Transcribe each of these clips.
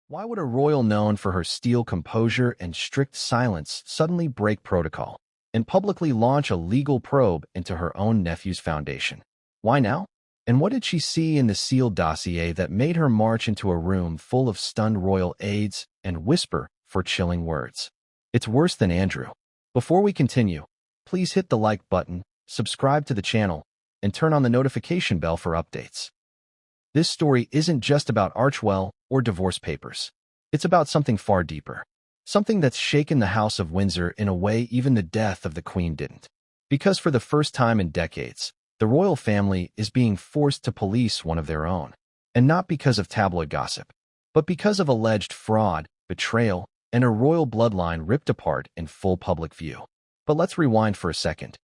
Why would a royal known for her steel composure and strict silence suddenly break protocol and publicly launch a legal probe into her own nephew's foundation? Why now? And what did she see in the sealed dossier that made her march into a room full of stunned royal aides and whisper for chilling words? It's worse than Andrew. Before we continue, please hit the like button, subscribe to the channel, and turn on the notification bell for updates. This story isn't just about Archewell or divorce papers. It's about something far deeper. Something that's shaken the House of Windsor in a way even the death of the Queen didn't. Because for the first time in decades, the royal family is being forced to police one of their own. And not because of tabloid gossip, but because of alleged fraud, betrayal, and a royal bloodline ripped apart in full public view. But let's rewind for a second.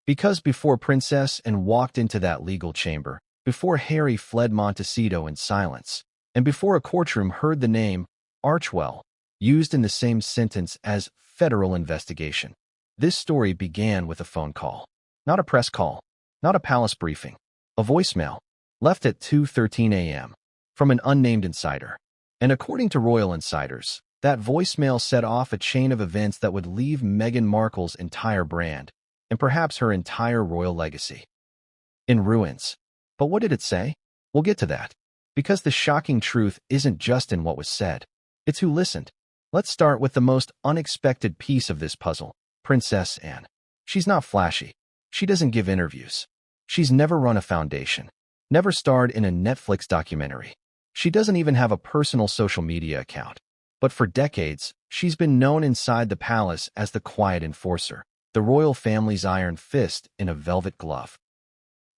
Because before Princess Anne walked into that legal chamber, before Harry fled Montecito in silence, and before a courtroom heard the name Archewell used in the same sentence as federal investigation, this story began with a phone call. Not a press call, not a palace briefing, a voicemail left at 2:13 a.m. from an unnamed insider. And according to royal insiders, that voicemail set off a chain of events that would leave Meghan Markle's entire brand, and perhaps her entire royal legacy, in ruins. But what did it say? We'll get to that. Because the shocking truth isn't just in what was said, it's who listened. Let's start with the most unexpected piece of this puzzle, Princess Anne. She's not flashy. She doesn't give interviews. She's never run a foundation, never starred in a Netflix documentary. She doesn't even have a personal social media account. But for decades, she's been known inside the palace as the quiet enforcer, the royal family's iron fist in a velvet glove.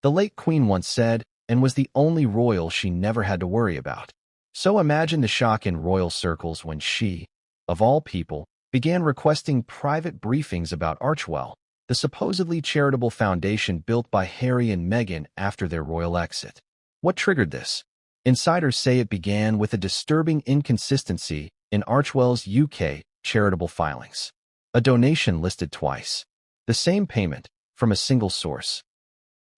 The late Queen once said, and was the only royal she never had to worry about. So imagine the shock in royal circles when she, of all people, began requesting private briefings about Archewell, the supposedly charitable foundation built by Harry and Meghan after their royal exit. What triggered this? Insiders say it began with a disturbing inconsistency in Archewell's UK charitable filings. A donation listed twice, the same payment from a single source,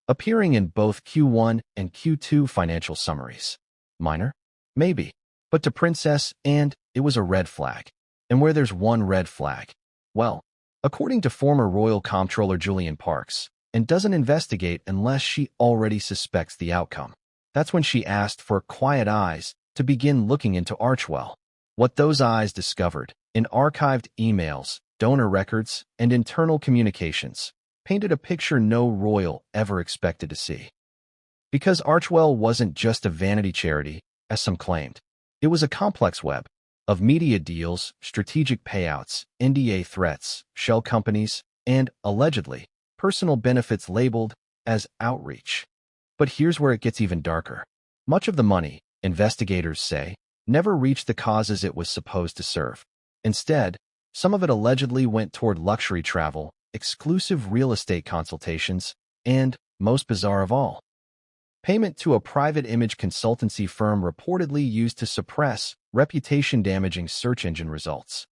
appearing in both Q1 and Q2 financial summaries. Minor? Maybe. But to Princess Anne, it was a red flag. And where there's one red flag, well, according to former royal comptroller Julian Parks, Anne doesn't investigate unless she already suspects the outcome. That's when she asked for quiet eyes to begin looking into Archewell. What those eyes discovered in archived emails, donor records, and internal communications painted a picture no royal ever expected to see. Because Archewell wasn't just a vanity charity, as some claimed. It was a complex web of media deals, strategic payouts, NDA threats, shell companies, and, allegedly, personal benefits labeled as outreach. But here's where it gets even darker. Much of the money, investigators say, never reached the causes it was supposed to serve. Instead, some of it allegedly went toward luxury travel, exclusive real estate consultations, and, most bizarre of all, payment to a private image consultancy firm reportedly used to suppress reputation-damaging search engine results.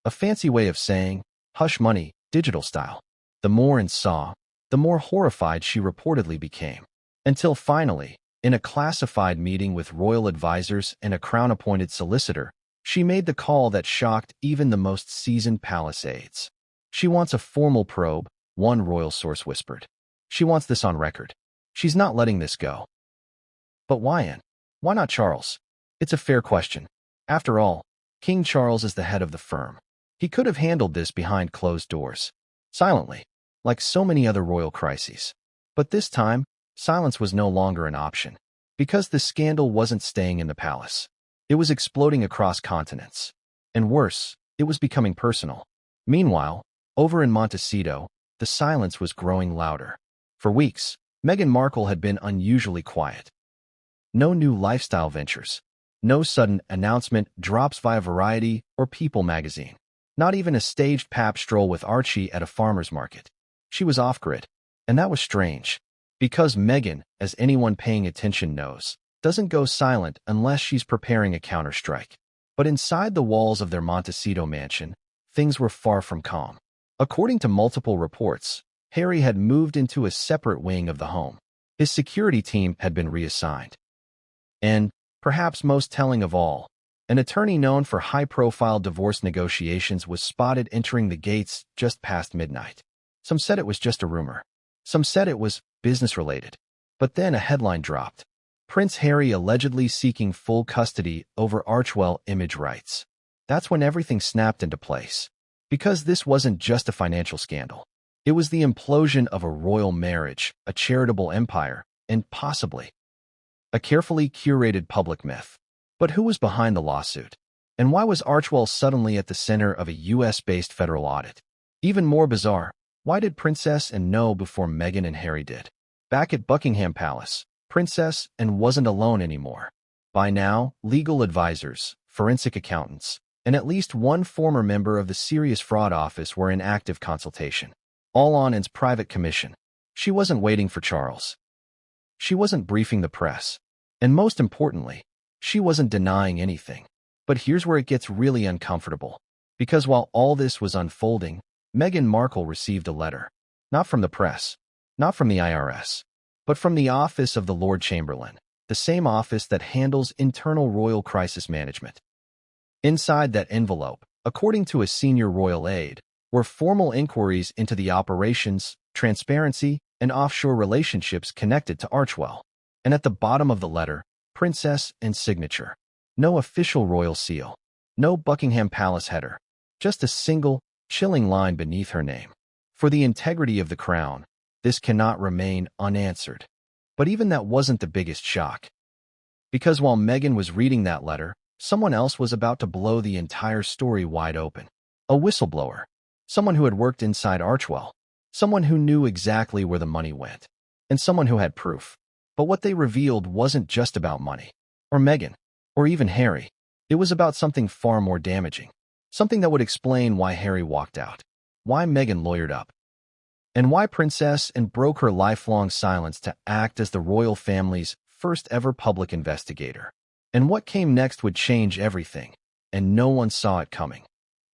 A fancy way of saying, hush money, digital style. The more Anne saw, the more horrified she reportedly became. Until finally, in a classified meeting with royal advisors and a crown-appointed solicitor, she made the call that shocked even the most seasoned palace aides. She wants a formal probe, one royal source whispered. She wants this on record. She's not letting this go. But why Anne? Why not Charles? It's a fair question. After all, King Charles is the head of the firm. He could have handled this behind closed doors, silently, like so many other royal crises. But this time, silence was no longer an option, because the scandal wasn't staying in the palace. It was exploding across continents. And worse, it was becoming personal. Meanwhile, over in Montecito, the silence was growing louder. For weeks, Meghan Markle had been unusually quiet. No new lifestyle ventures. No sudden announcement drops via Variety or People magazine. Not even a staged pap stroll with Archie at a farmer's market. She was off-grid, and that was strange. Because Meghan, as anyone paying attention knows, doesn't go silent unless she's preparing a counterstrike. But inside the walls of their Montecito mansion, things were far from calm. According to multiple reports, Harry had moved into a separate wing of the home. His security team had been reassigned. And, perhaps most telling of all, An attorney known for high-profile divorce negotiations was spotted entering the gates just past midnight. Some said it was just a rumor. Some said it was business-related. But then a headline dropped. Prince Harry allegedly seeking full custody over Archewell image rights. That's when everything snapped into place. Because this wasn't just a financial scandal. It was the implosion of a royal marriage, a charitable empire, and possibly a carefully curated public myth. But who was behind the lawsuit? And why was Archewell suddenly at the center of a US-based federal audit? Even more bizarre, why did Princess Anne know before Meghan and Harry did? Back at Buckingham Palace, Princess Anne wasn't alone anymore. By now, legal advisors, forensic accountants, and at least one former member of the Serious Fraud Office were in active consultation. All on Anne's private commission. She wasn't waiting for Charles. She wasn't briefing the press. And most importantly, she wasn't denying anything. But here's where it gets really uncomfortable. Because while all this was unfolding, Meghan Markle received a letter. Not from the press, not from the IRS, but from the Office of the Lord Chamberlain, the same office that handles internal royal crisis management. Inside that envelope, according to a senior royal aide, were formal inquiries into the operations, transparency, and offshore relationships connected to Archewell. And at the bottom of the letter, Princess Anne's signature. No official royal seal. No Buckingham Palace header. Just a single, chilling line beneath her name. For the integrity of the crown, this cannot remain unanswered. But even that wasn't the biggest shock. Because while Meghan was reading that letter, someone else was about to blow the entire story wide open. A whistleblower. Someone who had worked inside Archewell. Someone who knew exactly where the money went. And someone who had proof. But what they revealed wasn't just about money. Or Meghan. Or even Harry. It was about something far more damaging. Something that would explain why Harry walked out. Why Meghan lawyered up. And why Princess Anne broke her lifelong silence to act as the royal family's first ever public investigator. And what came next would change everything. And no one saw it coming.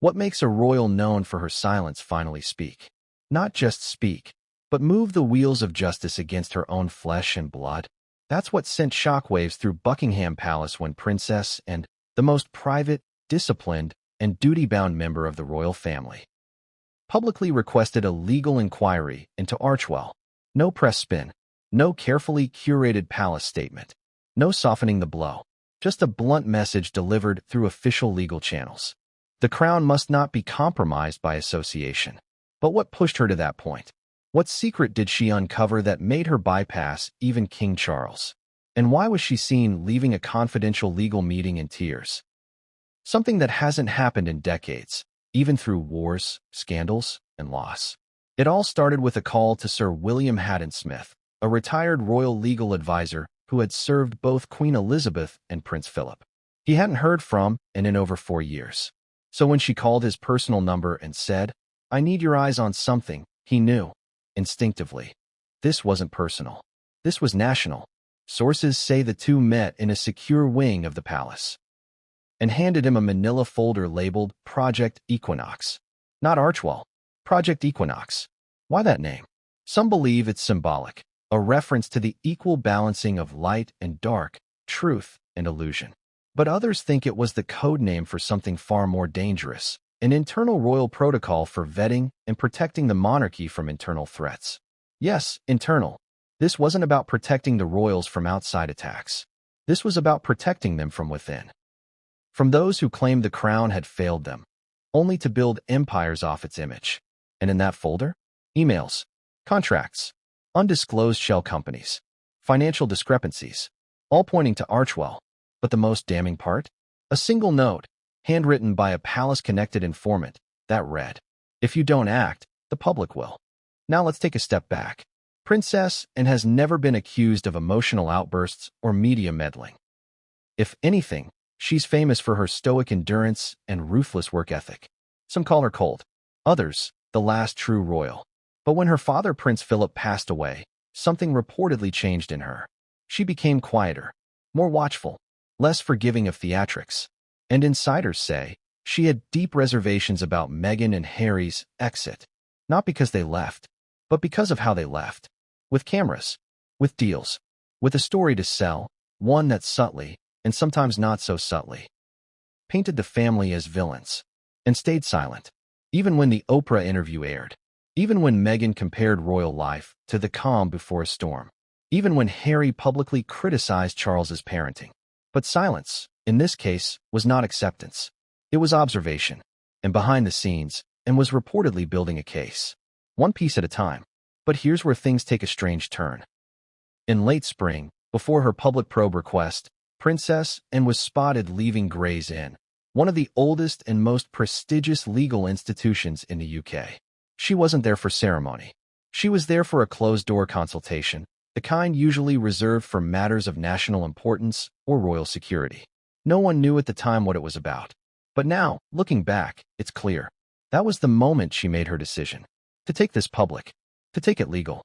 What makes a royal known for her silence finally speak? Not just speak, but move the wheels of justice against her own flesh and blood? That's what sent shockwaves through Buckingham Palace when Princess Anne, the most private, disciplined, and duty-bound member of the royal family, publicly requested a legal inquiry into Archewell. No press spin, no carefully curated palace statement, no softening the blow, just a blunt message delivered through official legal channels. The crown must not be compromised by association. But what pushed her to that point? What secret did she uncover that made her bypass even King Charles? And why was she seen leaving a confidential legal meeting in tears? Something that hasn't happened in decades, even through wars, scandals, and loss. It all started with a call to Sir William Haddon Smith, a retired royal legal advisor who had served both Queen Elizabeth and Prince Philip. He hadn't heard from Anne in over 4 years. So when she called his personal number and said, "I need your eyes on something," he knew, instinctively. This wasn't personal. This was national. Sources say the two met in a secure wing of the palace and handed him a manila folder labeled Project Equinox. Not Archewell. Project Equinox. Why that name? Some believe it's symbolic, a reference to the equal balancing of light and dark, truth and illusion. But others think it was the code name for something far more dangerous, an internal royal protocol for vetting and protecting the monarchy from internal threats. Yes, internal. This wasn't about protecting the royals from outside attacks. This was about protecting them from within. From those who claimed the crown had failed them, only to build empires off its image. And in that folder? Emails, contracts, undisclosed shell companies, financial discrepancies, all pointing to Archewell. But the most damning part? A single note, handwritten by a palace-connected informant, that read, "If you don't act, the public will." Now let's take a step back. Princess Anne has never been accused of emotional outbursts or media meddling. If anything, she's famous for her stoic endurance and ruthless work ethic. Some call her cold, others, the last true royal. But when her father Prince Philip passed away, something reportedly changed in her. She became quieter, more watchful, less forgiving of theatrics. And insiders say she had deep reservations about Meghan and Harry's exit, not because they left, but because of how they left. With cameras, with deals, with a story to sell, one that subtly, and sometimes not so subtly, painted the family as villains, and stayed silent, even when the Oprah interview aired, even when Meghan compared royal life to the calm before a storm, even when Harry publicly criticized Charles's parenting. But silence, in this case, was not acceptance. It was observation, and behind the scenes, and was reportedly building a case. One piece at a time. But here's where things take a strange turn. In late spring, before her public probe request, Princess Anne was spotted leaving Gray's Inn, one of the oldest and most prestigious legal institutions in the UK. She wasn't there for ceremony. She was there for a closed-door consultation, the kind usually reserved for matters of national importance or royal security. No one knew at the time what it was about. But now, looking back, it's clear. That was the moment she made her decision. To take this public. To take it legal.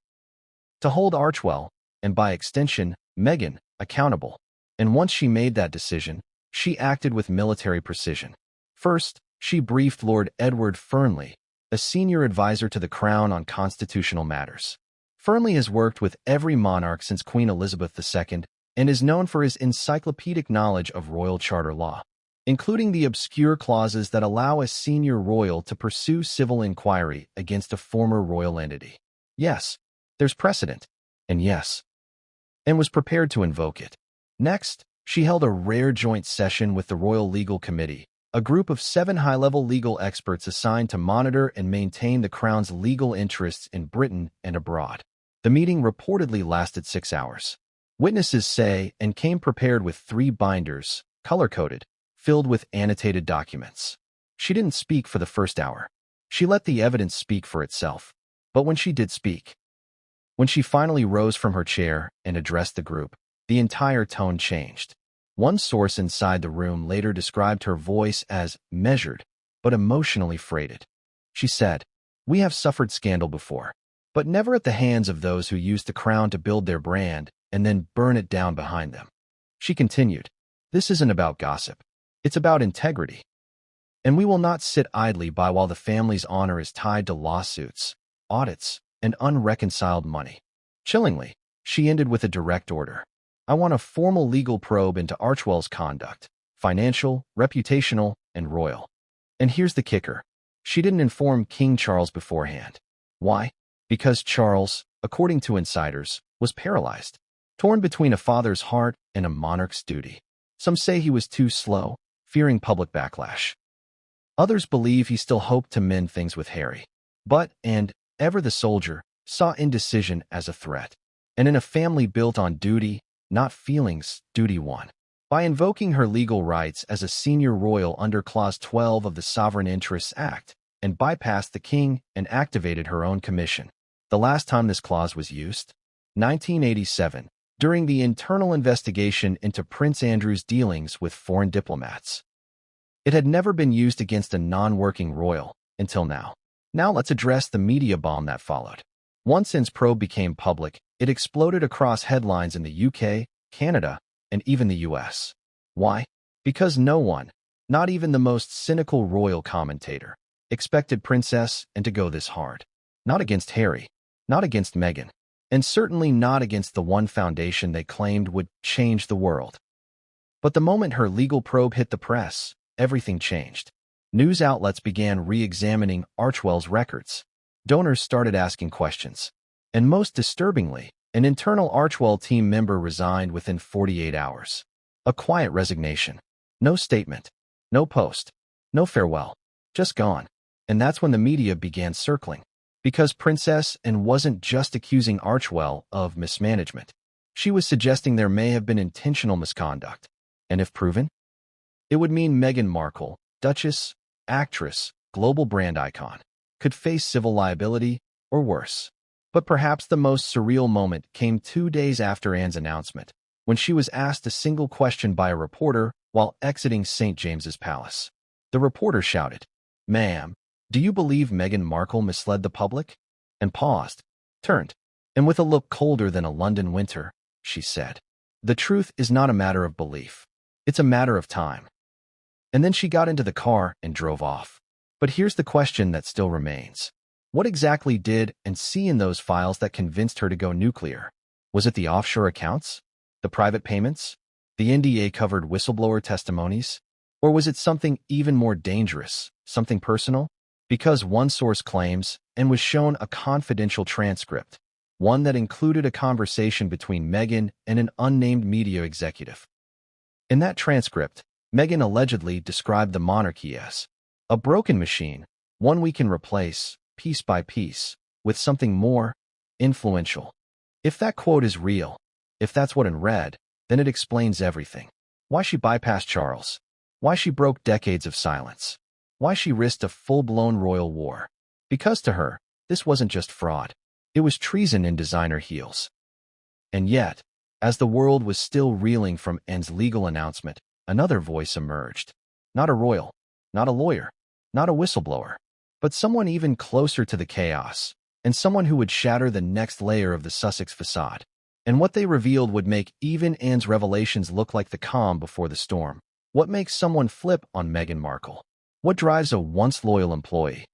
To hold Archewell, and by extension, Meghan, accountable. And once she made that decision, she acted with military precision. First, she briefed Lord Edward Fernley, a senior advisor to the Crown on constitutional matters. Fernley has worked with every monarch since Queen Elizabeth II and is known for his encyclopedic knowledge of royal charter law, including the obscure clauses that allow a senior royal to pursue civil inquiry against a former royal entity. Yes, there's precedent, and yes, and was prepared to invoke it. Next, she held a rare joint session with the Royal Legal Committee, a group of 7 high-level legal experts assigned to monitor and maintain the Crown's legal interests in Britain and abroad. The meeting reportedly lasted 6 hours. Witnesses say and came prepared with 3 binders, color-coded, filled with annotated documents. She didn't speak for the first hour. She let the evidence speak for itself. But when she did speak, when she finally rose from her chair and addressed the group, the entire tone changed. One source inside the room later described her voice as measured, but emotionally freighted. She said, "We have suffered scandal before, but never at the hands of those who use the Crown to build their brand and then burn it down behind them." She continued, "This isn't about gossip. It's about integrity. And we will not sit idly by while the family's honor is tied to lawsuits, audits, and unreconciled money." Chillingly, she ended with a direct order. "I want a formal legal probe into Archewell's conduct, financial, reputational, and royal." And here's the kicker. She didn't inform King Charles beforehand. Why? Because Charles, according to insiders, was paralyzed, torn between a father's heart and a monarch's duty. Some say he was too slow, fearing public backlash. Others believe he still hoped to mend things with Harry. But, and ever the soldier, saw indecision as a threat. And in a family built on duty, not feelings, duty won. By invoking her legal rights as a senior royal under Clause 12 of the Sovereign Interests Act, and bypassed the king and activated her own commission. The last time this clause was used? 1987, during the internal investigation into Prince Andrew's dealings with foreign diplomats. It had never been used against a non-working royal, until now. Now let's address the media bomb that followed. Once Anne's probe became public, it exploded across headlines in the UK, Canada, and even the US. Why? Because no one, not even the most cynical royal commentator, expected Princess Anne to go this hard. Not against Harry, not against Meghan, and certainly not against the one foundation they claimed would change the world. But the moment her legal probe hit the press, everything changed. News outlets began re-examining Archewell's records. Donors started asking questions. And most disturbingly, an internal Archewell team member resigned within 48 hours. A quiet resignation. No statement. No post. No farewell. Just gone. And that's when the media began circling. Because Princess Anne wasn't just accusing Archewell of mismanagement. She was suggesting there may have been intentional misconduct. And if proven, it would mean Meghan Markle, Duchess, actress, global brand icon, could face civil liability or worse. But perhaps the most surreal moment came 2 days after Anne's announcement, when she was asked a single question by a reporter while exiting St. James's Palace. The reporter shouted, "Ma'am, do you believe Meghan Markle misled the public?" And paused, turned, and with a look colder than a London winter, she said, "The truth is not a matter of belief. It's a matter of time." And then she got into the car and drove off. But here's the question that still remains. What exactly did Anne see in those files that convinced her to go nuclear? Was it the offshore accounts? The private payments? The NDA-covered whistleblower testimonies? Or was it something even more dangerous, something personal? Because one source claims, and was shown a confidential transcript, one that included a conversation between Meghan and an unnamed media executive. In that transcript, Meghan allegedly described the monarchy as a broken machine, one we can replace, piece by piece, with something more influential. If that quote is real, if that's what it read, then it explains everything. Why she bypassed Charles. Why she broke decades of silence. Why she risked a full-blown royal war. Because to her, this wasn't just fraud. It was treason in designer heels. And yet, as the world was still reeling from Anne's legal announcement, another voice emerged. Not a royal, not a lawyer, not a whistleblower, but someone even closer to the chaos, and someone who would shatter the next layer of the Sussex facade. And what they revealed would make even Anne's revelations look like the calm before the storm. What makes someone flip on Meghan Markle? What drives a once loyal employee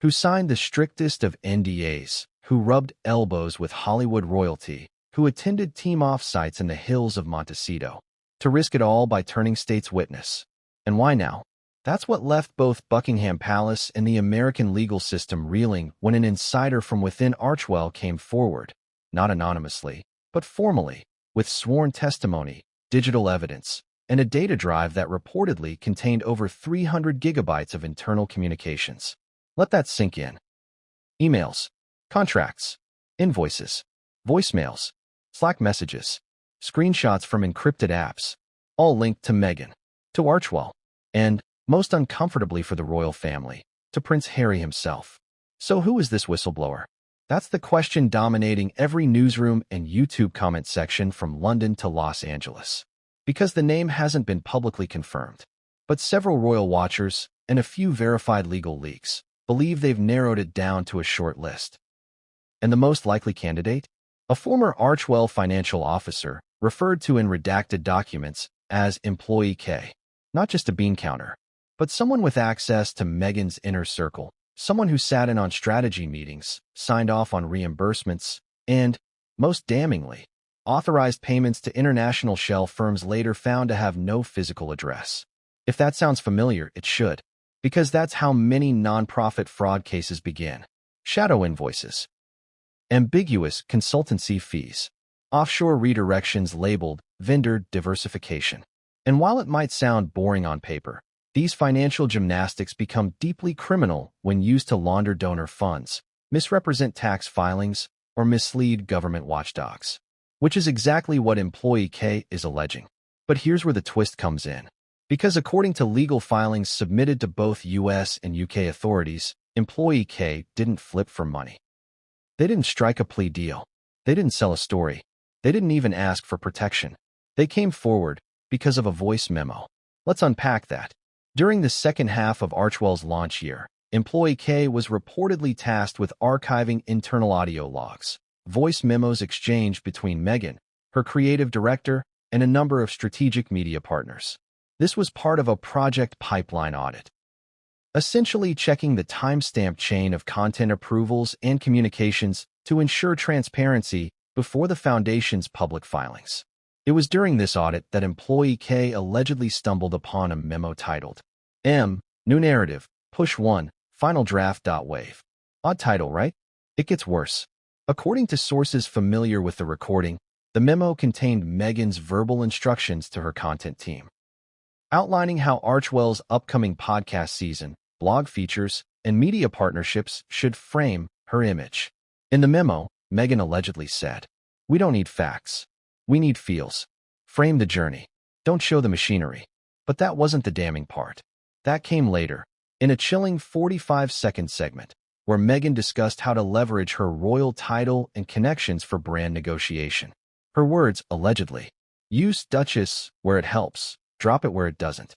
who signed the strictest of NDAs, who rubbed elbows with Hollywood royalty, who attended team offsites in the hills of Montecito, to risk it all by turning state's witness? And why now? That's what left both Buckingham Palace and the American legal system reeling when an insider from within Archewell came forward, not anonymously, but formally, with sworn testimony, digital evidence, and a data drive that reportedly contained over 300 gigabytes of internal communications. Let that sink in. Emails, contracts, invoices, voicemails, Slack messages, screenshots from encrypted apps, all linked to Meghan, to Archewell, and, most uncomfortably for the royal family, to Prince Harry himself. So who is this whistleblower? That's the question dominating every newsroom and YouTube comment section from London to Los Angeles. Because the name hasn't been publicly confirmed, but several royal watchers and a few verified legal leaks believe they've narrowed it down to a short list. And the most likely candidate? A former Archewell financial officer referred to in redacted documents as Employee K. Not just a bean counter, but someone with access to Meghan's inner circle, someone who sat in on strategy meetings, signed off on reimbursements, and, most damningly, authorized payments to international shell firms later found to have no physical address. If that sounds familiar, it should, because that's how many nonprofit fraud cases begin. Shadow invoices, ambiguous consultancy fees, offshore redirections labeled vendor diversification. And while it might sound boring on paper, these financial gymnastics become deeply criminal when used to launder donor funds, misrepresent tax filings, or mislead government watchdogs. Which is exactly what Employee K is alleging. But here's where the twist comes in. Because according to legal filings submitted to both US and UK authorities, Employee K didn't flip for money. They didn't strike a plea deal. They didn't sell a story. They didn't even ask for protection. They came forward because of a voice memo. Let's unpack that. During the second half of Archewell's launch year, Employee K was reportedly tasked with archiving internal audio logs, voice memos exchanged between Meghan, her creative director, and a number of strategic media partners. This was part of a project pipeline audit, essentially checking the timestamp chain of content approvals and communications to ensure transparency before the Foundation's public filings. It was during this audit that Employee K allegedly stumbled upon a memo titled New Narrative, Push 1, Final Draft. Wave. Odd title, right? It gets worse. According to sources familiar with the recording, the memo contained Meghan's verbal instructions to her content team, outlining how Archewell's upcoming podcast season, blog features, and media partnerships should frame her image. In the memo, Meghan allegedly said, "We don't need facts. We need feels. Frame the journey. Don't show the machinery." But that wasn't the damning part. That came later, in a chilling 45-second segment, where Meghan discussed how to leverage her royal title and connections for brand negotiation. Her words, allegedly, use Duchess where it helps, drop it where it doesn't.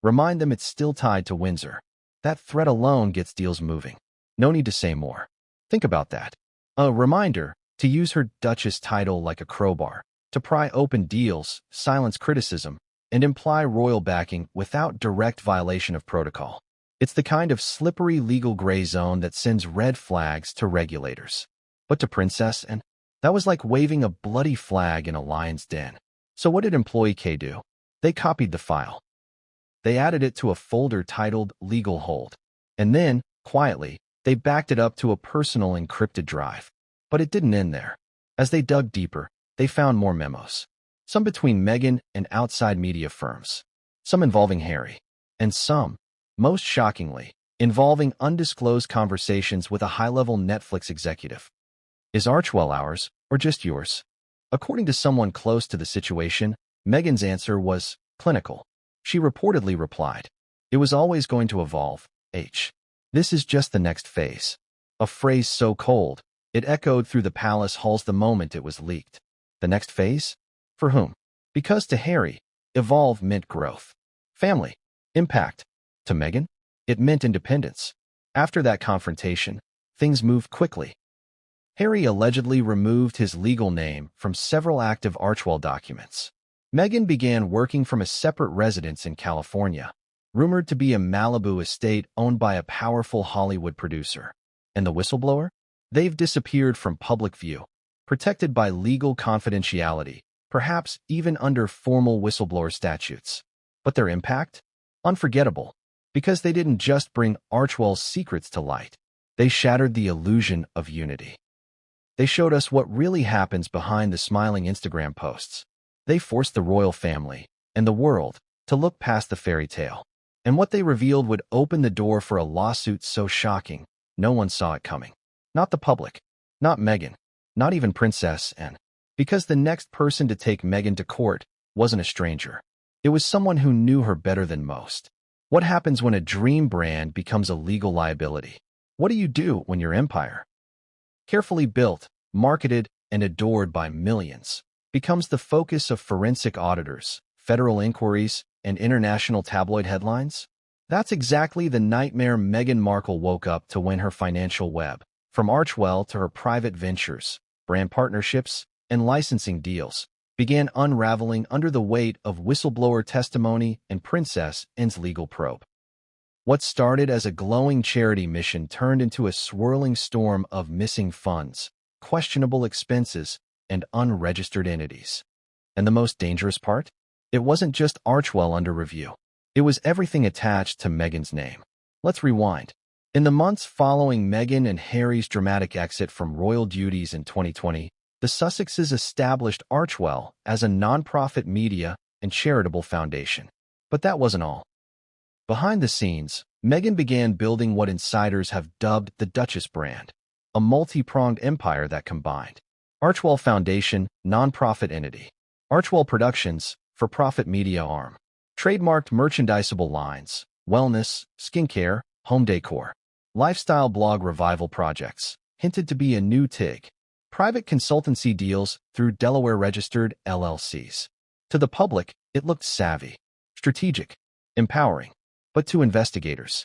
Remind them it's still tied to Windsor. That threat alone gets deals moving. No need to say more. Think about that. A reminder to use her Duchess title like a crowbar, to pry open deals, silence criticism, and imply royal backing without direct violation of protocol. It's the kind of slippery legal gray zone that sends red flags to regulators. But to Princess Anne, that was like waving a bloody flag in a lion's den. So what did Employee K do? They copied the file. They added it to a folder titled Legal Hold. And then, quietly, they backed it up to a personal encrypted drive. But it didn't end there. As they dug deeper, they found more memos. Some between Meghan and outside media firms. Some involving Harry. And some, most shockingly, involving undisclosed conversations with a high-level Netflix executive. Is Archewell ours, or just yours? According to someone close to the situation, Meghan's answer was clinical. She reportedly replied, "It was always going to evolve, H. This is just the next phase." A phrase so cold, it echoed through the palace halls the moment it was leaked. The next phase? For whom? Because to Harry, evolve meant growth. Family. Impact. To Meghan, it meant independence. After that confrontation, things moved quickly. Harry allegedly removed his legal name from several active Archewell documents. Meghan began working from a separate residence in California, rumored to be a Malibu estate owned by a powerful Hollywood producer. And the whistleblower? They've disappeared from public view, protected by legal confidentiality, perhaps even under formal whistleblower statutes. But their impact? Unforgettable, because they didn't just bring Archewell's secrets to light. They shattered the illusion of unity. They showed us what really happens behind the smiling Instagram posts. They forced the royal family and the world to look past the fairy tale. And what they revealed would open the door for a lawsuit so shocking, no one saw it coming. Not the public, not Meghan, not even Princess Anne. Because the next person to take Meghan to court wasn't a stranger. It was someone who knew her better than most. What happens when a dream brand becomes a legal liability? What do you do when your empire, carefully built, marketed, and adored by millions, becomes the focus of forensic auditors, federal inquiries, and international tabloid headlines? That's exactly the nightmare Meghan Markle woke up to when her financial web, from Archewell to her private ventures, brand partnerships, and licensing deals, began unraveling under the weight of whistleblower testimony and Princess Anne's legal probe. What started as a glowing charity mission turned into a swirling storm of missing funds, questionable expenses, and unregistered entities. And the most dangerous part? It wasn't just Archewell under review. It was everything attached to Meghan's name. Let's rewind. In the months following Meghan and Harry's dramatic exit from royal duties in 2020, the Sussexes established Archewell as a nonprofit media and charitable foundation. But that wasn't all. Behind the scenes, Meghan began building what insiders have dubbed the Duchess brand, a multi-pronged empire that combined Archewell Foundation, nonprofit entity, Archewell Productions, for-profit media arm, trademarked merchandisable lines, wellness, skincare, home decor, lifestyle blog revival projects, hinted to be a new TIG, private consultancy deals through Delaware-registered LLCs. To the public, it looked savvy, strategic, empowering. But to investigators,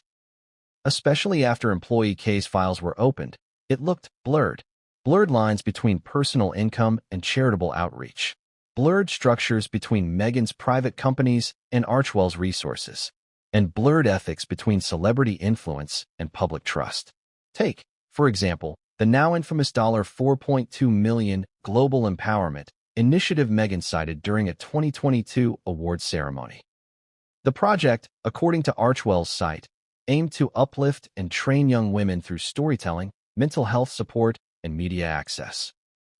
especially after employee case files were opened, it looked blurred. Blurred lines between personal income and charitable outreach. Blurred structures between Meghan's private companies and Archewell's resources. And blurred ethics between celebrity influence and public trust. Take, for example, the now infamous $4.2 million Global Empowerment initiative Meghan cited during a 2022 awards ceremony. The project, according to Archewell's site, aimed to uplift and train young women through storytelling, mental health support, and media access.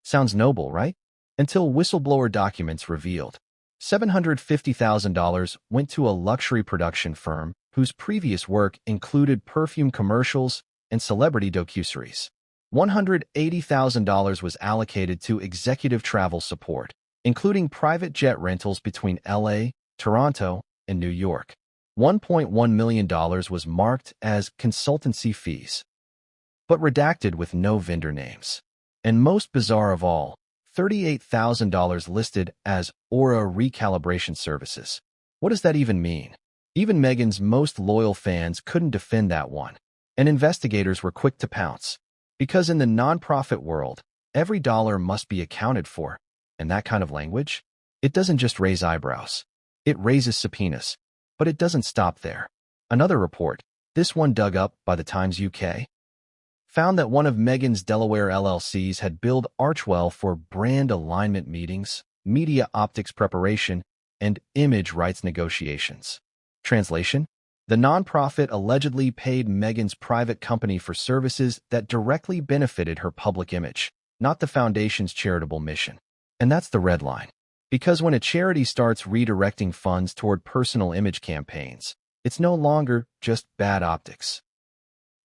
Sounds noble, right? Until whistleblower documents revealed $750,000 went to a luxury production firm whose previous work included perfume commercials and celebrity docuseries. $180,000 was allocated to executive travel support, including private jet rentals between LA, Toronto, and New York. $1.1 million was marked as consultancy fees, but redacted with no vendor names. And most bizarre of all, $38,000 listed as aura recalibration services. What does that even mean? Even Meghan's most loyal fans couldn't defend that one, and investigators were quick to pounce. Because in the nonprofit world, every dollar must be accounted for, and that kind of language, it doesn't just raise eyebrows. It raises subpoenas, but it doesn't stop there. Another report, this one dug up by the Times UK, found that one of Meghan's Delaware LLCs had billed Archewell for brand alignment meetings, media optics preparation, and image rights negotiations. Translation: the nonprofit allegedly paid Meghan's private company for services that directly benefited her public image, not the foundation's charitable mission. And that's the red line. Because when a charity starts redirecting funds toward personal image campaigns, it's no longer just bad optics.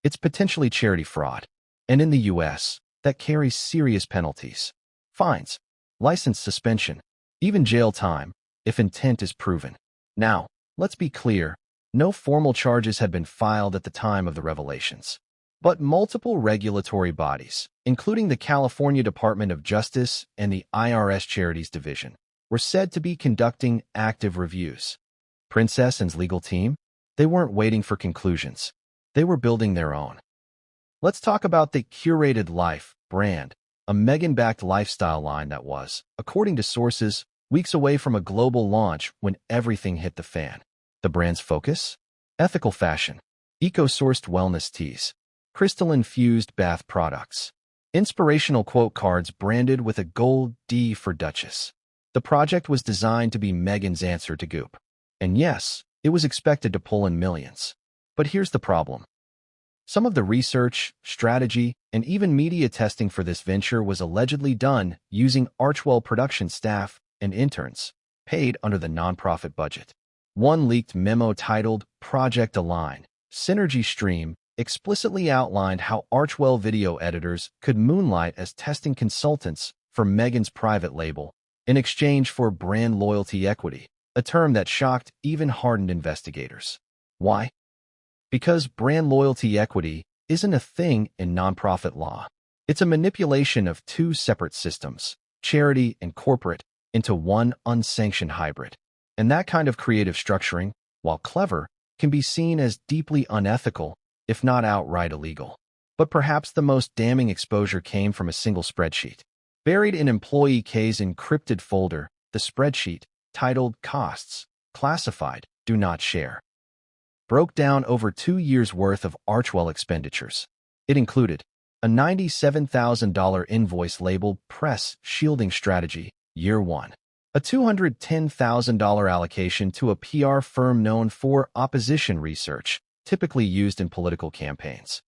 It's potentially charity fraud. And in the U.S., that carries serious penalties. Fines, license suspension, even jail time, if intent is proven. Now, let's be clear, no formal charges had been filed at the time of the revelations. But multiple regulatory bodies, including the California Department of Justice and the IRS Charities Division, were said to be conducting active reviews. Princess and's legal team? They weren't waiting for conclusions. They were building their own. Let's talk about the Curated Life brand, a Meghan-backed lifestyle line that was, according to sources, weeks away from a global launch when everything hit the fan. The brand's focus? Ethical fashion, eco-sourced wellness teas, crystal-infused bath products, inspirational quote cards branded with a gold D for Duchess. The project was designed to be Meghan's answer to Goop. And yes, it was expected to pull in millions. But here's the problem. Some of the research, strategy, and even media testing for this venture was allegedly done using Archewell production staff and interns, paid under the nonprofit budget. One leaked memo titled Project Align, Synergy Stream explicitly outlined how Archewell video editors could moonlight as testing consultants for Meghan's private label in exchange for brand loyalty equity, a term that shocked even hardened investigators. Why? Because brand loyalty equity isn't a thing in nonprofit law. It's a manipulation of two separate systems, charity and corporate, into one unsanctioned hybrid. And that kind of creative structuring, while clever, can be seen as deeply unethical, if not outright illegal. But perhaps the most damning exposure came from a single spreadsheet. Buried in Employee K's encrypted folder, the spreadsheet, titled Costs, Classified, Do Not Share, broke down over 2 years' worth of Archewell expenditures. It included a $97,000 invoice labeled Press Shielding Strategy, Year 1, a $210,000 allocation to a PR firm known for opposition research, typically used in political campaigns,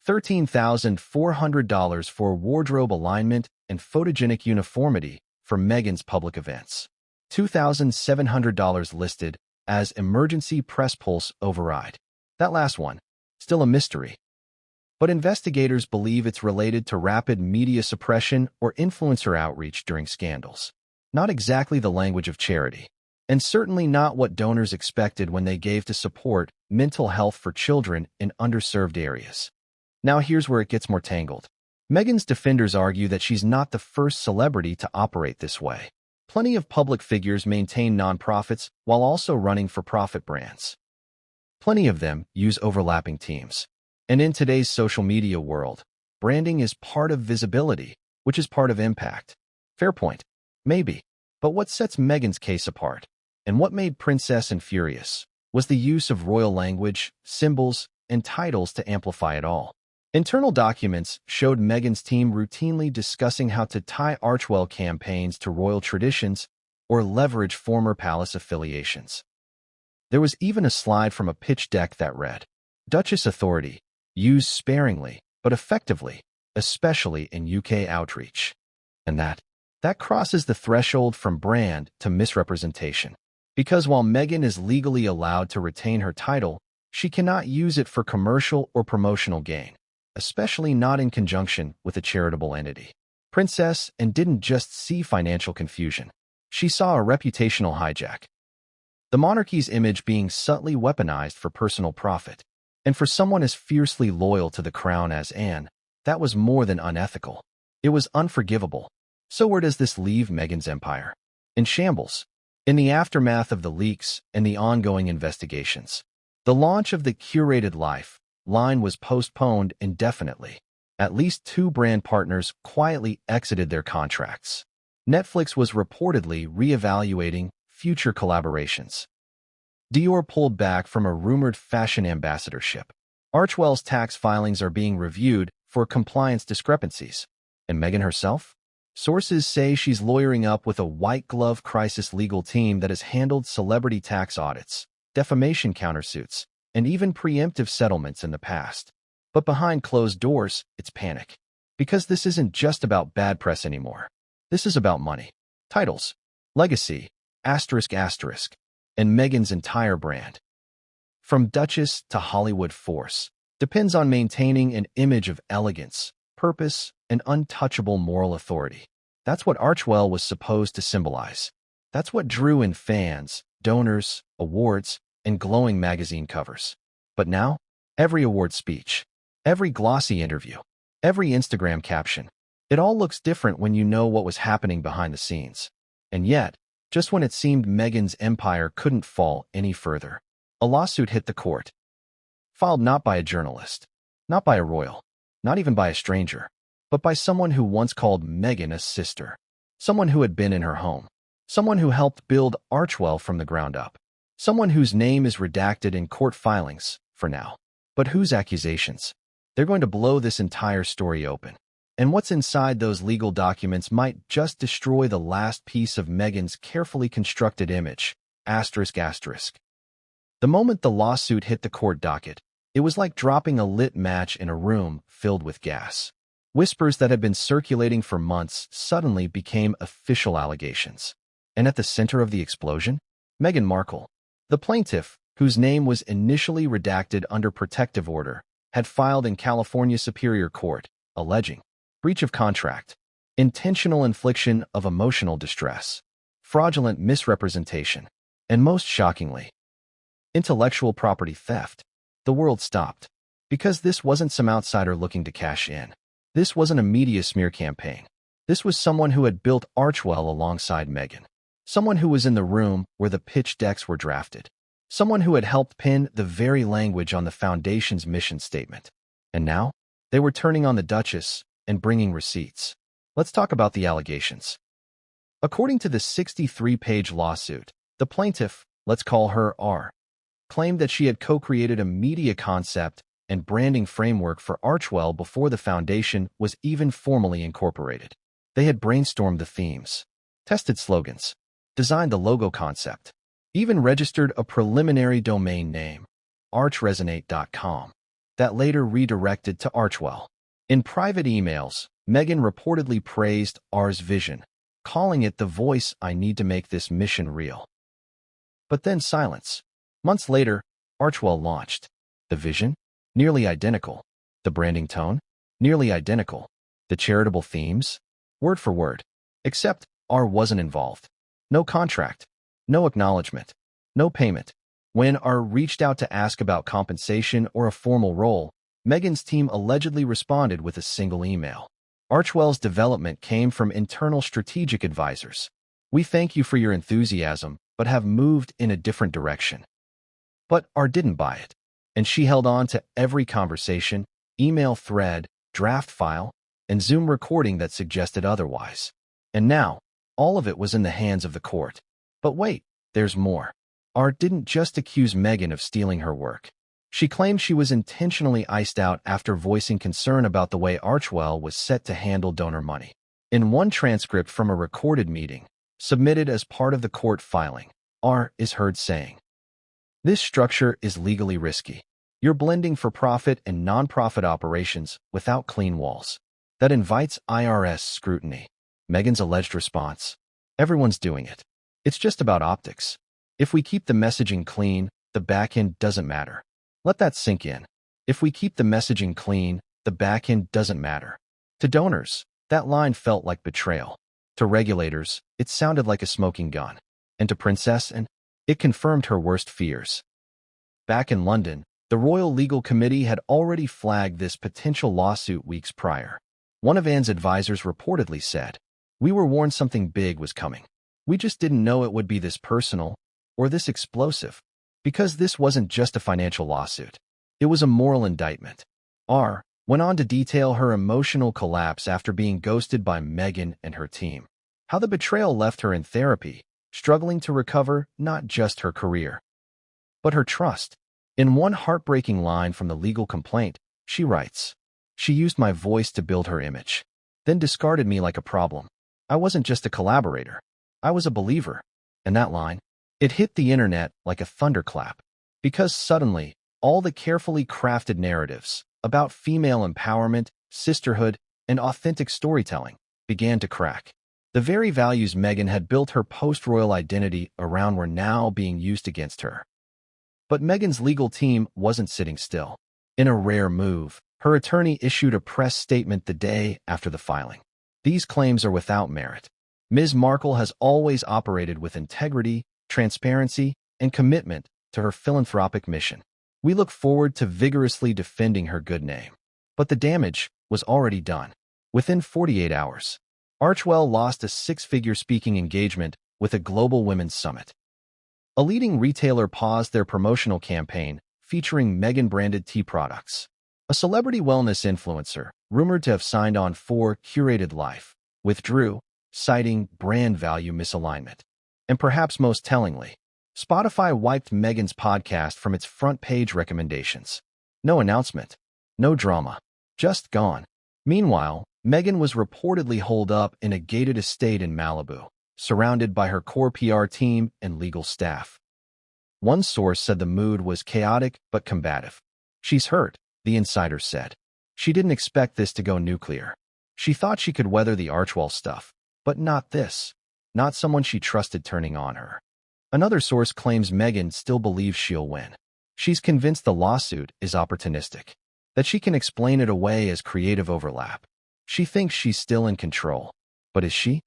$13,400 for wardrobe alignment and photogenic uniformity for Meghan's public events, $2,700 listed as emergency press pulse override. That last one, still a mystery. But investigators believe it's related to rapid media suppression or influencer outreach during scandals. Not exactly the language of charity, and certainly not what donors expected when they gave to support mental health for children in underserved areas. Now here's where it gets more tangled. Meghan's defenders argue that she's not the first celebrity to operate this way. Plenty of public figures maintain nonprofits while also running for-profit brands. Plenty of them use overlapping teams. And in today's social media world, branding is part of visibility, which is part of impact. Fair point. Maybe. But what sets Meghan's case apart, and what made Princess and furious, was the use of royal language, symbols, and titles to amplify it all. Internal documents showed Meghan's team routinely discussing how to tie Archewell campaigns to royal traditions or leverage former palace affiliations. There was even a slide from a pitch deck that read, Duchess authority, used sparingly, but effectively, especially in UK outreach. And that crosses the threshold from brand to misrepresentation. Because while Meghan is legally allowed to retain her title, she cannot use it for commercial or promotional gain, especially not in conjunction with a charitable entity. Princess and didn't just see financial confusion. She saw a reputational hijack. The monarchy's image being subtly weaponized for personal profit. And for someone as fiercely loyal to the crown as Anne, that was more than unethical. It was unforgivable. So where does this leave Meghan's empire? In shambles. In the aftermath of the leaks and the ongoing investigations, the launch of the Curated Life line was postponed indefinitely. At least 2 brand partners quietly exited their contracts. Netflix was reportedly reevaluating future collaborations. Dior pulled back from a rumored fashion ambassadorship. Archewell's tax filings are being reviewed for compliance discrepancies. And Meghan herself? Sources say she's lawyering up with a white-glove crisis legal team that has handled celebrity tax audits, defamation countersuits, and even preemptive settlements in the past. But behind closed doors, it's panic. Because this isn't just about bad press anymore. This is about money, titles, legacy, asterisk asterisk, and Meghan's entire brand. From Duchess to Hollywood force, depends on maintaining an image of elegance, purpose, and untouchable moral authority. That's what Archewell was supposed to symbolize. That's what drew in fans, donors, awards, and glowing magazine covers. But now, every award speech, every glossy interview, every Instagram caption, it all looks different when you know what was happening behind the scenes. And yet, just when it seemed Meghan's empire couldn't fall any further, a lawsuit hit the court. Filed not by a journalist, not by a royal, not even by a stranger, but by someone who once called Meghan a sister, someone who had been in her home, someone who helped build Archewell from the ground up, someone whose name is redacted in court filings, for now, but whose accusations. They're going to blow this entire story open. And what's inside those legal documents might just destroy the last piece of Meghan's carefully constructed image, asterisk asterisk. The moment the lawsuit hit the court docket, it was like dropping a lit match in a room filled with gas. Whispers that had been circulating for months suddenly became official allegations. And at the center of the explosion, Meghan Markle, the plaintiff, whose name was initially redacted under protective order, had filed in California Superior Court, alleging breach of contract, intentional infliction of emotional distress, fraudulent misrepresentation, and most shockingly, intellectual property theft. The world stopped. Because this wasn't some outsider looking to cash in. This wasn't a media smear campaign. This was someone who had built Archewell alongside Meghan. Someone who was in the room where the pitch decks were drafted. Someone who had helped pen the very language on the foundation's mission statement. And now, they were turning on the Duchess and bringing receipts. Let's talk about the allegations. According to the 63-page lawsuit, the plaintiff, let's call her R, claimed that she had co-created a media concept and branding framework for Archewell before the foundation was even formally incorporated. They had brainstormed the themes, tested slogans, designed the logo concept, even registered a preliminary domain name, archresonate.com, that later redirected to Archewell. In private emails, Meghan reportedly praised R's vision, calling it the voice I need to make this mission real. But then silence. Months later, Archewell launched. The vision? Nearly identical. The branding tone? Nearly identical. The charitable themes? Word for word. Except R wasn't involved. No contract. No acknowledgement. No payment. When R reached out to ask about compensation or a formal role, Meghan's team allegedly responded with a single email. Archewell's development came from internal strategic advisors. We thank you for your enthusiasm, but have moved in a different direction. But R didn't buy it, and she held on to every conversation, email thread, draft file, and Zoom recording that suggested otherwise. And now, all of it was in the hands of the court. But wait, there's more. R didn't just accuse Meghan of stealing her work. She claimed she was intentionally iced out after voicing concern about the way Archewell was set to handle donor money. In one transcript from a recorded meeting, submitted as part of the court filing, R is heard saying, "This structure is legally risky. You're blending for-profit and non-profit operations without clean walls. That invites IRS scrutiny." Meghan's alleged response, "Everyone's doing it. It's just about optics. If we keep the messaging clean, the back end doesn't matter." Let that sink in. If we keep the messaging clean, the back end doesn't matter. To donors, that line felt like betrayal. To regulators, it sounded like a smoking gun. And to Princess Anne, it confirmed her worst fears. Back in London, the Royal Legal Committee had already flagged this potential lawsuit weeks prior. One of Anne's advisors reportedly said, "We were warned something big was coming. We just didn't know it would be this personal or this explosive." Because this wasn't just a financial lawsuit. It was a moral indictment. R went on to detail her emotional collapse after being ghosted by Meghan and her team. How the betrayal left her in therapy, struggling to recover not just her career, but her trust. In one heartbreaking line from the legal complaint, she writes, "She used my voice to build her image, then discarded me like a problem. I wasn't just a collaborator. I was a believer." And that line, It hit the internet like a thunderclap, because suddenly, all the carefully crafted narratives about female empowerment, sisterhood, and authentic storytelling began to crack. The very values Meghan had built her post-royal identity around were now being used against her. But Meghan's legal team wasn't sitting still. In a rare move, her attorney issued a press statement the day after the filing. These claims are without merit. Ms. Markle has always operated with integrity, transparency, and commitment to her philanthropic mission. We look forward to vigorously defending her good name. But the damage was already done. Within 48 hours, Archewell lost a six-figure speaking engagement with a global women's summit. A leading retailer paused their promotional campaign featuring Meghan-branded tea products. A celebrity wellness influencer, rumored to have signed on for curated life, withdrew, citing brand value misalignment. And perhaps most tellingly, Spotify wiped Meghan's podcast from its front-page recommendations. No announcement, no drama, just gone. Meanwhile, Meghan was reportedly holed up in a gated estate in Malibu, surrounded by her core PR team and legal staff. One source said the mood was chaotic but combative. "She's hurt," the insider said. "She didn't expect this to go nuclear. She thought she could weather the Archewell stuff, but not this. Not someone she trusted turning on her." Another source claims Meghan still believes she'll win. She's convinced the lawsuit is opportunistic, that she can explain it away as creative overlap. She thinks she's still in control. But is she?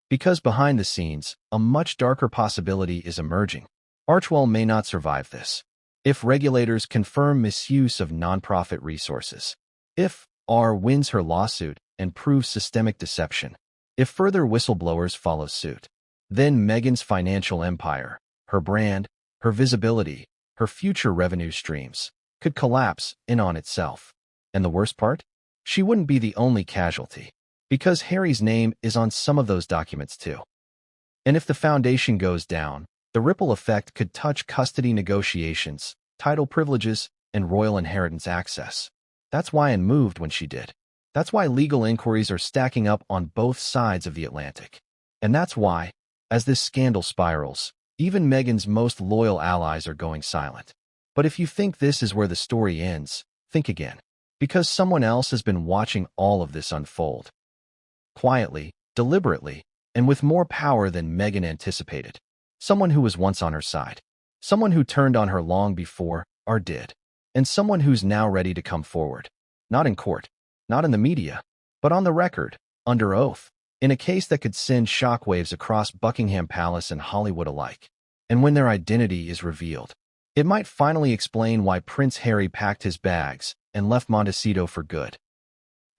Because behind the scenes, a much darker possibility is emerging. Archewell may not survive this. If regulators confirm misuse of nonprofit resources, if R wins her lawsuit and proves systemic deception, if further whistleblowers follow suit, then Meghan's financial empire, her brand, her visibility, her future revenue streams, could collapse in on itself. And the worst part? She wouldn't be the only casualty, because Harry's name is on some of those documents too. And if the foundation goes down, the ripple effect could touch custody negotiations, title privileges, and royal inheritance access. That's why Anne moved when she did. That's why legal inquiries are stacking up on both sides of the Atlantic. And that's why, as this scandal spirals, even Meghan's most loyal allies are going silent. But if you think this is where the story ends, think again. Because someone else has been watching all of this unfold. Quietly, deliberately, and with more power than Meghan anticipated. Someone who was once on her side. Someone who turned on her long before, or did. And someone who's now ready to come forward. Not in court, not in the media, but on the record, under oath, in a case that could send shockwaves across Buckingham Palace and Hollywood alike. And when their identity is revealed, it might finally explain why Prince Harry packed his bags and left Montecito for good.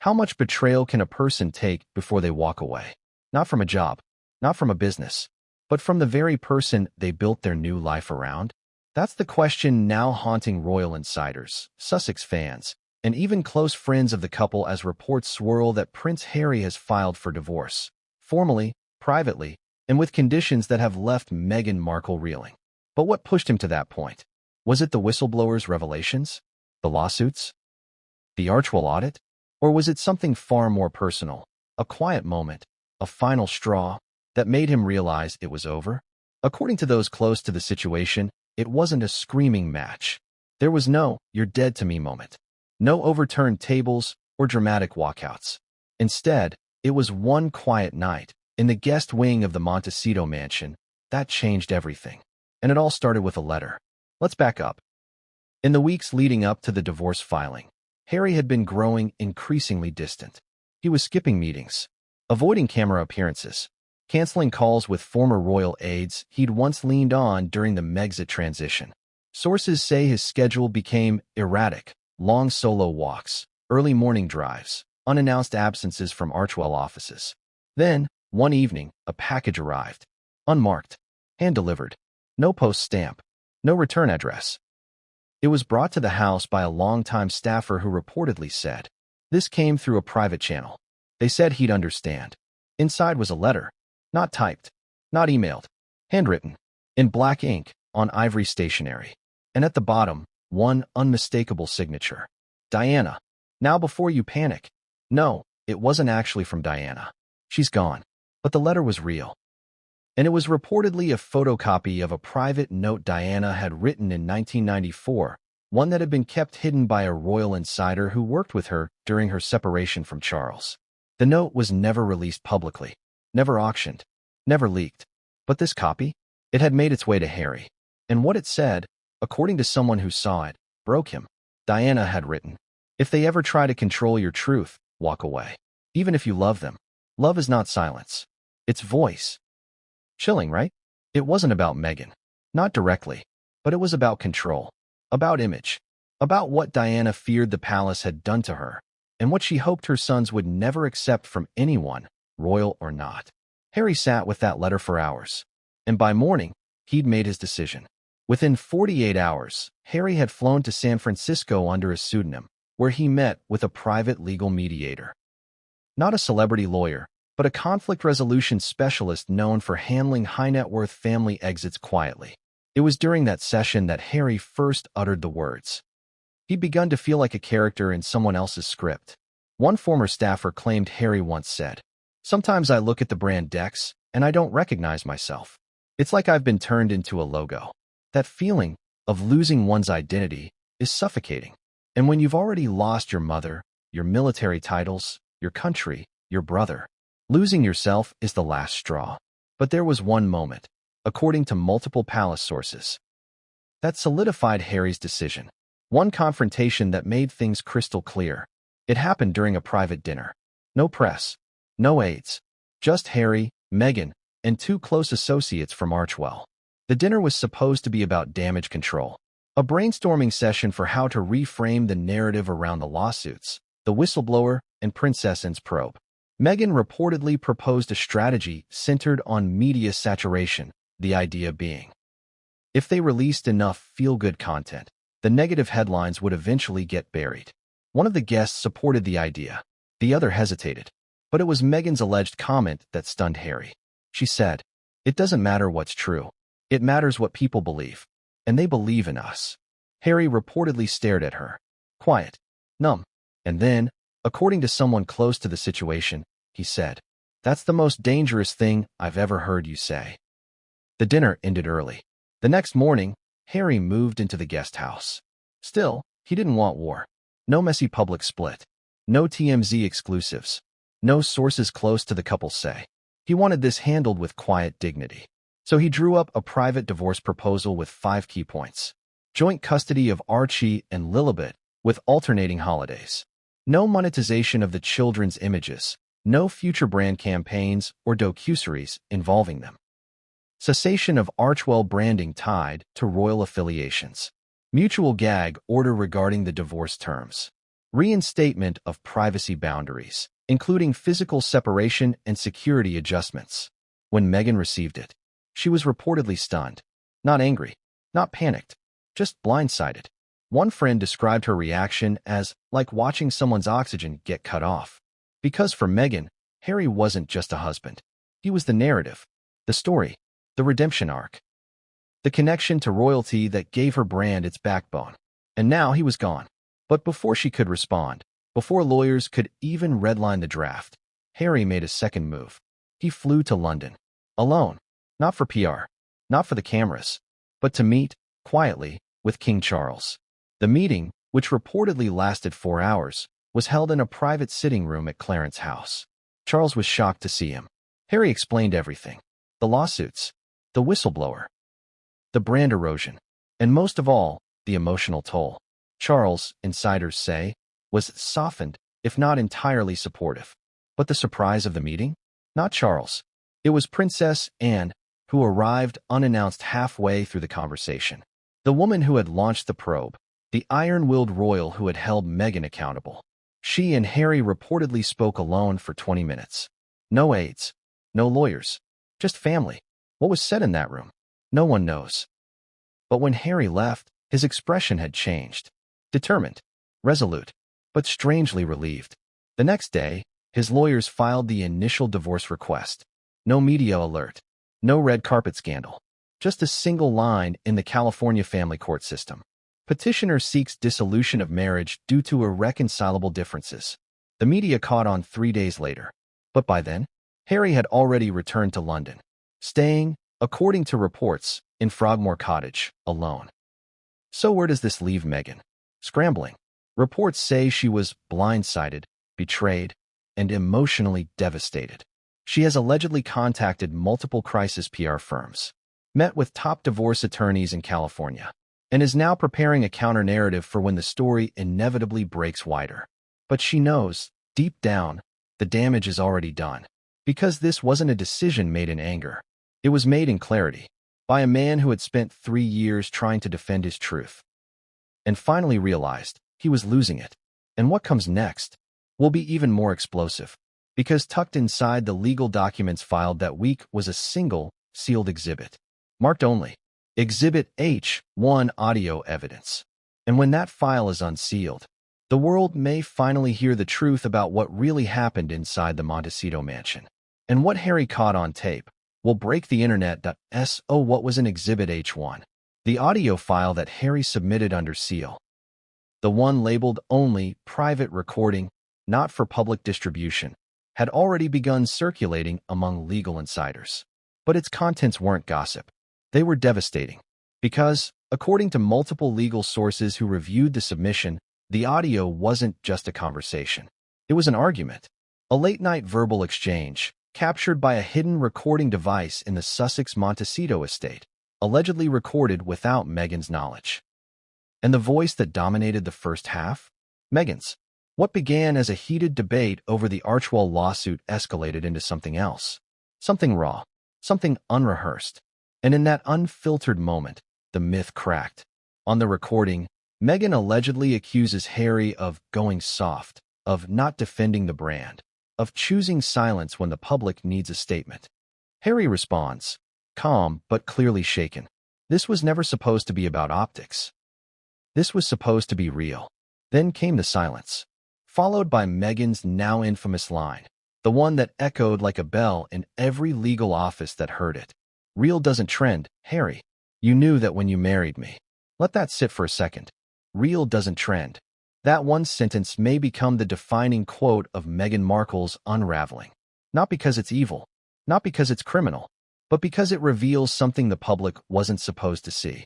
How much betrayal can a person take before they walk away? Not from a job, not from a business, but from the very person they built their new life around? That's the question now haunting royal insiders, Sussex fans, and even close friends of the couple as reports swirl that Prince Harry has filed for divorce, formally, privately, and with conditions that have left Meghan Markle reeling. But what pushed him to that point? Was it the whistleblower's revelations? The lawsuits? The Archewell audit? Or was it something far more personal, a quiet moment, a final straw, that made him realize it was over? According to those close to the situation, it wasn't a screaming match. There was no "you're dead to me" moment. No overturned tables or dramatic walkouts. Instead, it was one quiet night in the guest wing of the Montecito mansion that changed everything. And it all started with a letter. Let's back up. In the weeks leading up to the divorce filing, Harry had been growing increasingly distant. He was skipping meetings, avoiding camera appearances, canceling calls with former royal aides he'd once leaned on during the Megxit transition. Sources say his schedule became erratic, long solo walks, early morning drives, unannounced absences from Archewell offices. Then, one evening, a package arrived. Unmarked, hand-delivered, no post stamp, no return address. It was brought to the house by a longtime staffer who reportedly said, "This came through a private channel. They said he'd understand." Inside was a letter, not typed, not emailed, handwritten, in black ink, on ivory stationery. And at the bottom, one unmistakable signature. Diana. Now before you panic. No, it wasn't actually from Diana. She's gone. But the letter was real. and it was reportedly a photocopy of a private note Diana had written in 1994, one that had been kept hidden by a royal insider who worked with her during her separation from Charles. The note was never released publicly, never auctioned, never leaked. But this copy? It had made its way to Harry. And what it said, according to someone who saw it, broke him. Diana had written, "If they ever try to control your truth, walk away. Even if you love them. Love is not silence. It's voice." Chilling, right? It wasn't about Meghan. Not directly. But it was about control. About image. About what Diana feared the palace had done to her, and what she hoped her sons would never accept from anyone, royal or not. Harry sat with that letter for hours. And by morning, he'd made his decision. Within 48 hours, Harry had flown to San Francisco under a pseudonym, where he met with a private legal mediator. Not a celebrity lawyer, but a conflict resolution specialist known for handling high-net-worth family exits quietly. It was during that session that Harry first uttered the words. He'd begun to feel like a character in someone else's script. One former staffer claimed Harry once said, "Sometimes I look at the brand decks, and I don't recognize myself. It's like I've been turned into a logo." That feeling of losing one's identity is suffocating. And when you've already lost your mother, your military titles, your country, your brother, losing yourself is the last straw. But there was one moment, according to multiple palace sources, that solidified Harry's decision. One confrontation that made things crystal clear. It happened during a private dinner. No press, no aides, just Harry, Meghan, and two close associates from Archewell. The dinner was supposed to be about damage control, a brainstorming session for how to reframe the narrative around the lawsuits, the whistleblower, and Princess Anne's probe. Meghan reportedly proposed a strategy centered on media saturation, the idea being, if they released enough feel-good content, the negative headlines would eventually get buried. One of the guests supported the idea. The other hesitated. But it was Meghan's alleged comment that stunned Harry. She said, "It doesn't matter what's true. It matters what people believe. And they believe in us." Harry reportedly stared at her. Quiet. Numb. And then, according to someone close to the situation, he said, "That's the most dangerous thing I've ever heard you say." The dinner ended early. The next morning, Harry moved into the guest house. Still, he didn't want war. No messy public split. No TMZ exclusives. No sources close to the couple say. He wanted this handled with quiet dignity. So he drew up a private divorce proposal with 5 key points. Joint custody of Archie and Lilibet, with alternating holidays. No monetization of the children's images. No future brand campaigns or docuseries involving them. Cessation of Archewell branding tied to royal affiliations. Mutual gag order regarding the divorce terms. Reinstatement of privacy boundaries, including physical separation and security adjustments. When Meghan received it, she was reportedly stunned. Not angry, not panicked, just blindsided. One friend described her reaction as like watching someone's oxygen get cut off. Because for Meghan, Harry wasn't just a husband. He was the narrative, the story, the redemption arc. The connection to royalty that gave her brand its backbone. And now he was gone. But before she could respond, before lawyers could even redline the draft, Harry made a second move. He flew to London. Alone. Not for PR. Not for the cameras. But to meet, quietly, with King Charles. The meeting, which reportedly lasted 4 hours, was held in a private sitting room at Clarence House. Charles was shocked to see him. Harry explained everything. The lawsuits. The whistleblower. The brand erosion. And most of all, the emotional toll. Charles, insiders say, was softened, if not entirely supportive. But the surprise of the meeting? Not Charles. It was Princess Anne, who arrived unannounced halfway through the conversation. The woman who had launched the probe. The iron-willed royal who had held Meghan accountable. She and Harry reportedly spoke alone for 20 minutes. No aides. No lawyers. Just family. What was said in that room? No one knows. But when Harry left, his expression had changed. Determined. Resolute. But strangely relieved. The next day, his lawyers filed the initial divorce request. No media alert. No red carpet scandal. Just a single line in the California family court system. Petitioner seeks dissolution of marriage due to irreconcilable differences. The media caught on 3 days later. But by then, Harry had already returned to London. staying, according to reports, in Frogmore Cottage, alone. So where does this leave Meghan? Scrambling. Reports say she was blindsided, betrayed, and emotionally devastated. She has allegedly contacted multiple crisis PR firms, met with top divorce attorneys in California, and is now preparing a counter-narrative for when the story inevitably breaks wider. But she knows, deep down, the damage is already done. Because this wasn't a decision made in anger. It was made in clarity, by a man who had spent 3 years trying to defend his truth, and finally realized he was losing it. And what comes next will be even more explosive, because tucked inside the legal documents filed that week was a single, sealed exhibit, marked only, Exhibit H1 audio evidence. And when that file is unsealed, the world may finally hear the truth about what really happened inside the Montecito mansion. And what Harry caught on tape will break the internet. So what was in Exhibit H1? The audio file that Harry submitted under seal. The one labeled only private recording, not for public distribution, had already begun circulating among legal insiders. But its contents weren't gossip. They were devastating. Because, according to multiple legal sources who reviewed the submission, the audio wasn't just a conversation. It was an argument, a late-night verbal exchange, captured by a hidden recording device in the Sussex Montecito estate, allegedly recorded without Meghan's knowledge. And the voice that dominated the first half? Meghan's. What began as a heated debate over the Archewell lawsuit escalated into something else. Something raw, something unrehearsed. And in that unfiltered moment, the myth cracked. On the recording, Meghan allegedly accuses Harry of going soft, of not defending the brand, of choosing silence when the public needs a statement. Harry responds, calm but clearly shaken. This was never supposed to be about optics. This was supposed to be real. Then came the silence, followed by Meghan's now infamous line, the one that echoed like a bell in every legal office that heard it. Real doesn't trend, Harry. You knew that when you married me. Let that sit for a second. Real doesn't trend. That one sentence may become the defining quote of Meghan Markle's unraveling. Not because it's evil, not because it's criminal, but because it reveals something the public wasn't supposed to see.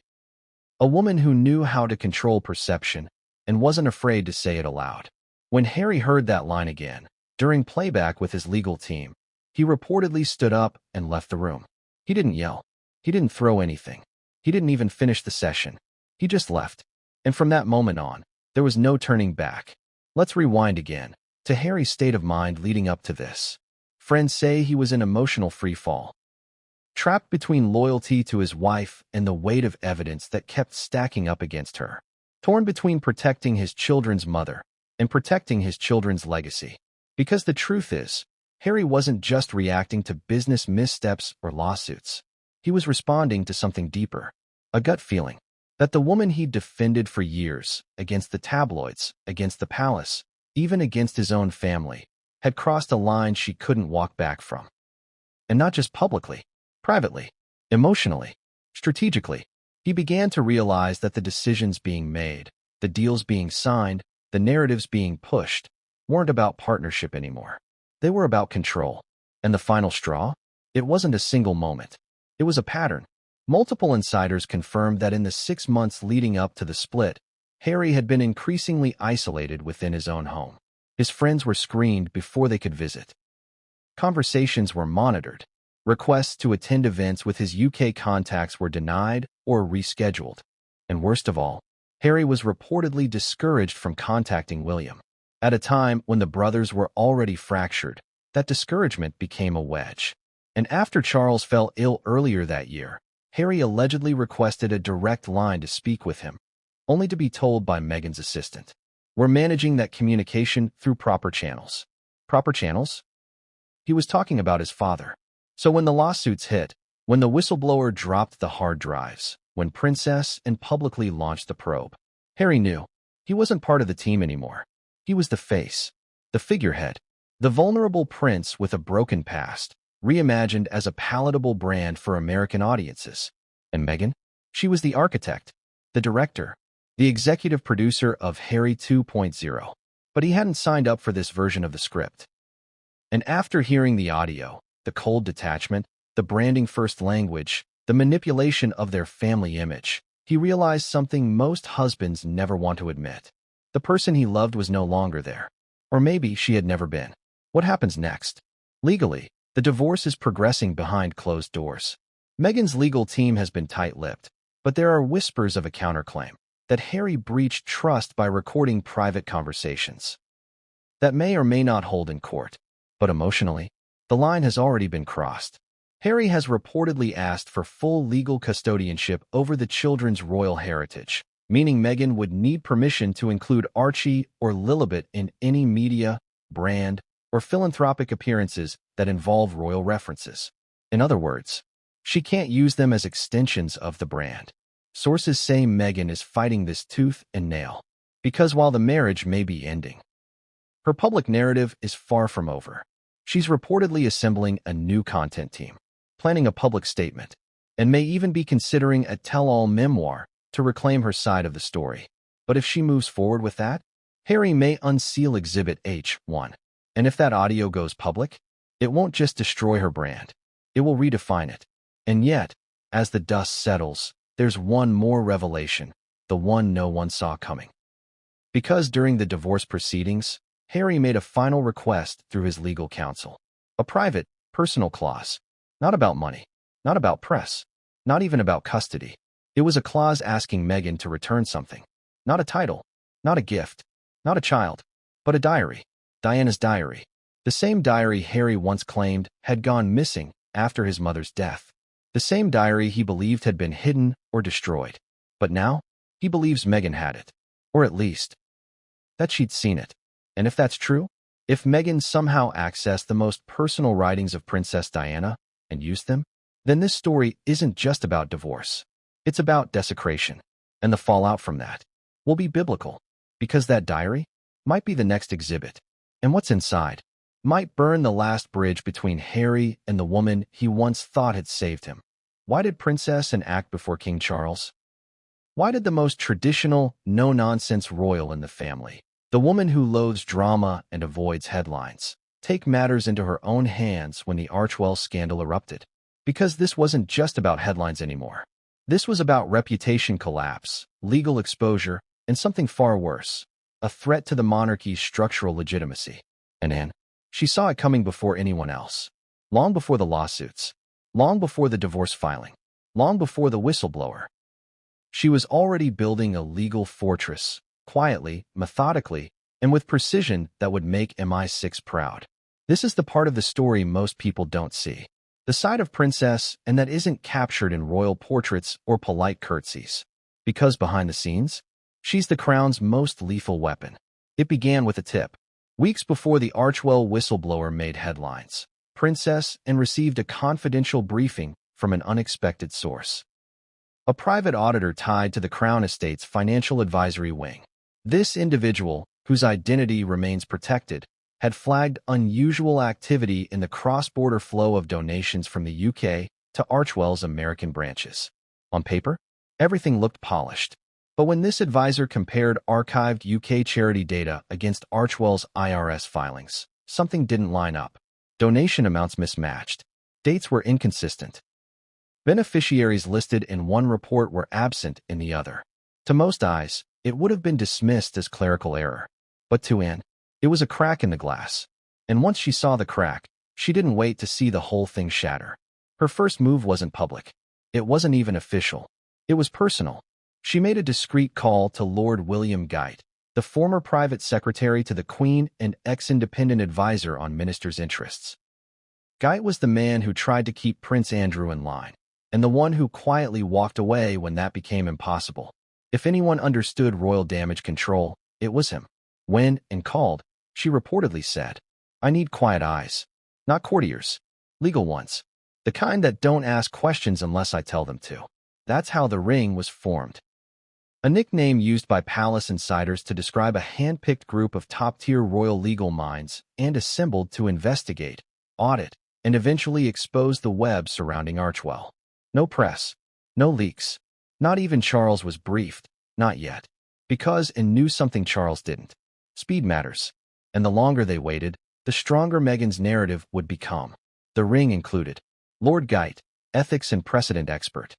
A woman who knew how to control perception and wasn't afraid to say it aloud. When Harry heard that line again, during playback with his legal team, he reportedly stood up and left the room. He didn't yell. He didn't throw anything. He didn't even finish the session. He just left. And from that moment on, there was no turning back. Let's rewind again to Harry's state of mind leading up to this. Friends say he was in emotional freefall, trapped between loyalty to his wife and the weight of evidence that kept stacking up against her, torn between protecting his children's mother and protecting his children's legacy. Because the truth is, Harry wasn't just reacting to business missteps or lawsuits. He was responding to something deeper, a gut feeling that the woman he'd defended for years, against the tabloids, against the palace, even against his own family, had crossed a line she couldn't walk back from. And not just publicly, privately, emotionally, strategically. He began to realize that the decisions being made, the deals being signed, the narratives being pushed, weren't about partnership anymore. They were about control. And the final straw? It wasn't a single moment. It was a pattern. Multiple insiders confirmed that in the 6 months leading up to the split, Harry had been increasingly isolated within his own home. His friends were screened before they could visit. Conversations were monitored. Requests to attend events with his UK contacts were denied or rescheduled. And worst of all, Harry was reportedly discouraged from contacting William. At a time when the brothers were already fractured, that discouragement became a wedge. And after Charles fell ill earlier that year, Harry allegedly requested a direct line to speak with him, only to be told by Meghan's assistant, "We're managing that communication through proper channels." Proper channels? He was talking about his father. So when the lawsuits hit, when the whistleblower dropped the hard drives, when Princess and publicly launched the probe, Harry knew he wasn't part of the team anymore. He was the face, the figurehead, the vulnerable prince with a broken past, reimagined as a palatable brand for American audiences. And Meghan? She was the architect, the director, the executive producer of Harry 2.0. But he hadn't signed up for this version of the script. And after hearing the audio, the cold detachment, the branding first language, the manipulation of their family image, he realized something most husbands never want to admit. The person he loved was no longer there. Or maybe she had never been. What happens next? Legally, the divorce is progressing behind closed doors. Meghan's legal team has been tight-lipped, but there are whispers of a counterclaim that Harry breached trust by recording private conversations. That may or may not hold in court, but emotionally, the line has already been crossed. Harry has reportedly asked for full legal custodianship over the children's royal heritage, meaning Meghan would need permission to include Archie or Lilibet in any media, brand, or philanthropic appearances that involve royal references. In other words, she can't use them as extensions of the brand. Sources say Meghan is fighting this tooth and nail, because while the marriage may be ending, her public narrative is far from over. She's reportedly assembling a new content team, planning a public statement, and may even be considering a tell-all memoir to reclaim her side of the story. But if she moves forward with that, Harry may unseal Exhibit H1. And if that audio goes public, it won't just destroy her brand, it will redefine it. And yet, as the dust settles, there's one more revelation, the one no one saw coming. Because during the divorce proceedings, Harry made a final request through his legal counsel. A private, personal clause. Not about money, not about press, not even about custody. It was a clause asking Meghan to return something. Not a title, not a gift, not a child, but a diary. Diana's diary. The same diary Harry once claimed had gone missing after his mother's death. The same diary he believed had been hidden or destroyed. But now, he believes Meghan had it. Or at least, that she'd seen it. And if that's true, if Meghan somehow accessed the most personal writings of Princess Diana and used them, then this story isn't just about divorce. It's about desecration. And the fallout from that will be biblical. Because that diary might be the next exhibit. And what's inside might burn the last bridge between Harry and the woman he once thought had saved him. Why did Princess Anne act before King Charles? Why did the most traditional, no-nonsense royal in the family, the woman who loathes drama and avoids headlines, take matters into her own hands when the Archewell scandal erupted? Because this wasn't just about headlines anymore. This was about reputation collapse, legal exposure, and something far worse, a threat to the monarchy's structural legitimacy. And Anne, she saw it coming before anyone else. Long before the lawsuits. Long before the divorce filing. Long before the whistleblower. She was already building a legal fortress, quietly, methodically, and with precision that would make MI6 proud. This is the part of the story most people don't see. The side of Princess, and that isn't captured in royal portraits or polite curtsies. Because behind the scenes, she's the crown's most lethal weapon. It began with a tip. Weeks before the Archewell whistleblower made headlines, Princess Anne received a confidential briefing from an unexpected source. A private auditor tied to the Crown Estate's financial advisory wing. This individual, whose identity remains protected, had flagged unusual activity in the cross-border flow of donations from the UK to Archewell's American branches. On paper, everything looked polished. But when this advisor compared archived UK charity data against Archewell's IRS filings, something didn't line up. Donation amounts mismatched. Dates were inconsistent. Beneficiaries listed in one report were absent in the other. To most eyes, it would have been dismissed as clerical error. But to Anne, it was a crack in the glass. And once she saw the crack, she didn't wait to see the whole thing shatter. Her first move wasn't public. It wasn't even official. It was personal. She made a discreet call to Lord William Geidt, the former private secretary to the Queen and ex-independent advisor on ministers' interests. Geidt was the man who tried to keep Prince Andrew in line, and the one who quietly walked away when that became impossible. If anyone understood royal damage control, it was him. When, and called, she reportedly said, "I need quiet eyes. Not courtiers. Legal ones. The kind that don't ask questions unless I tell them to." That's how the ring was formed. A nickname used by palace insiders to describe a hand-picked group of top-tier royal legal minds and assembled to investigate, audit, and eventually expose the web surrounding Archewell. No press. No leaks. Not even Charles was briefed. Not yet. Because Anne knew something Charles didn't. Speed matters. And the longer they waited, the stronger Meghan's narrative would become. The ring included Lord Geit, ethics and precedent expert.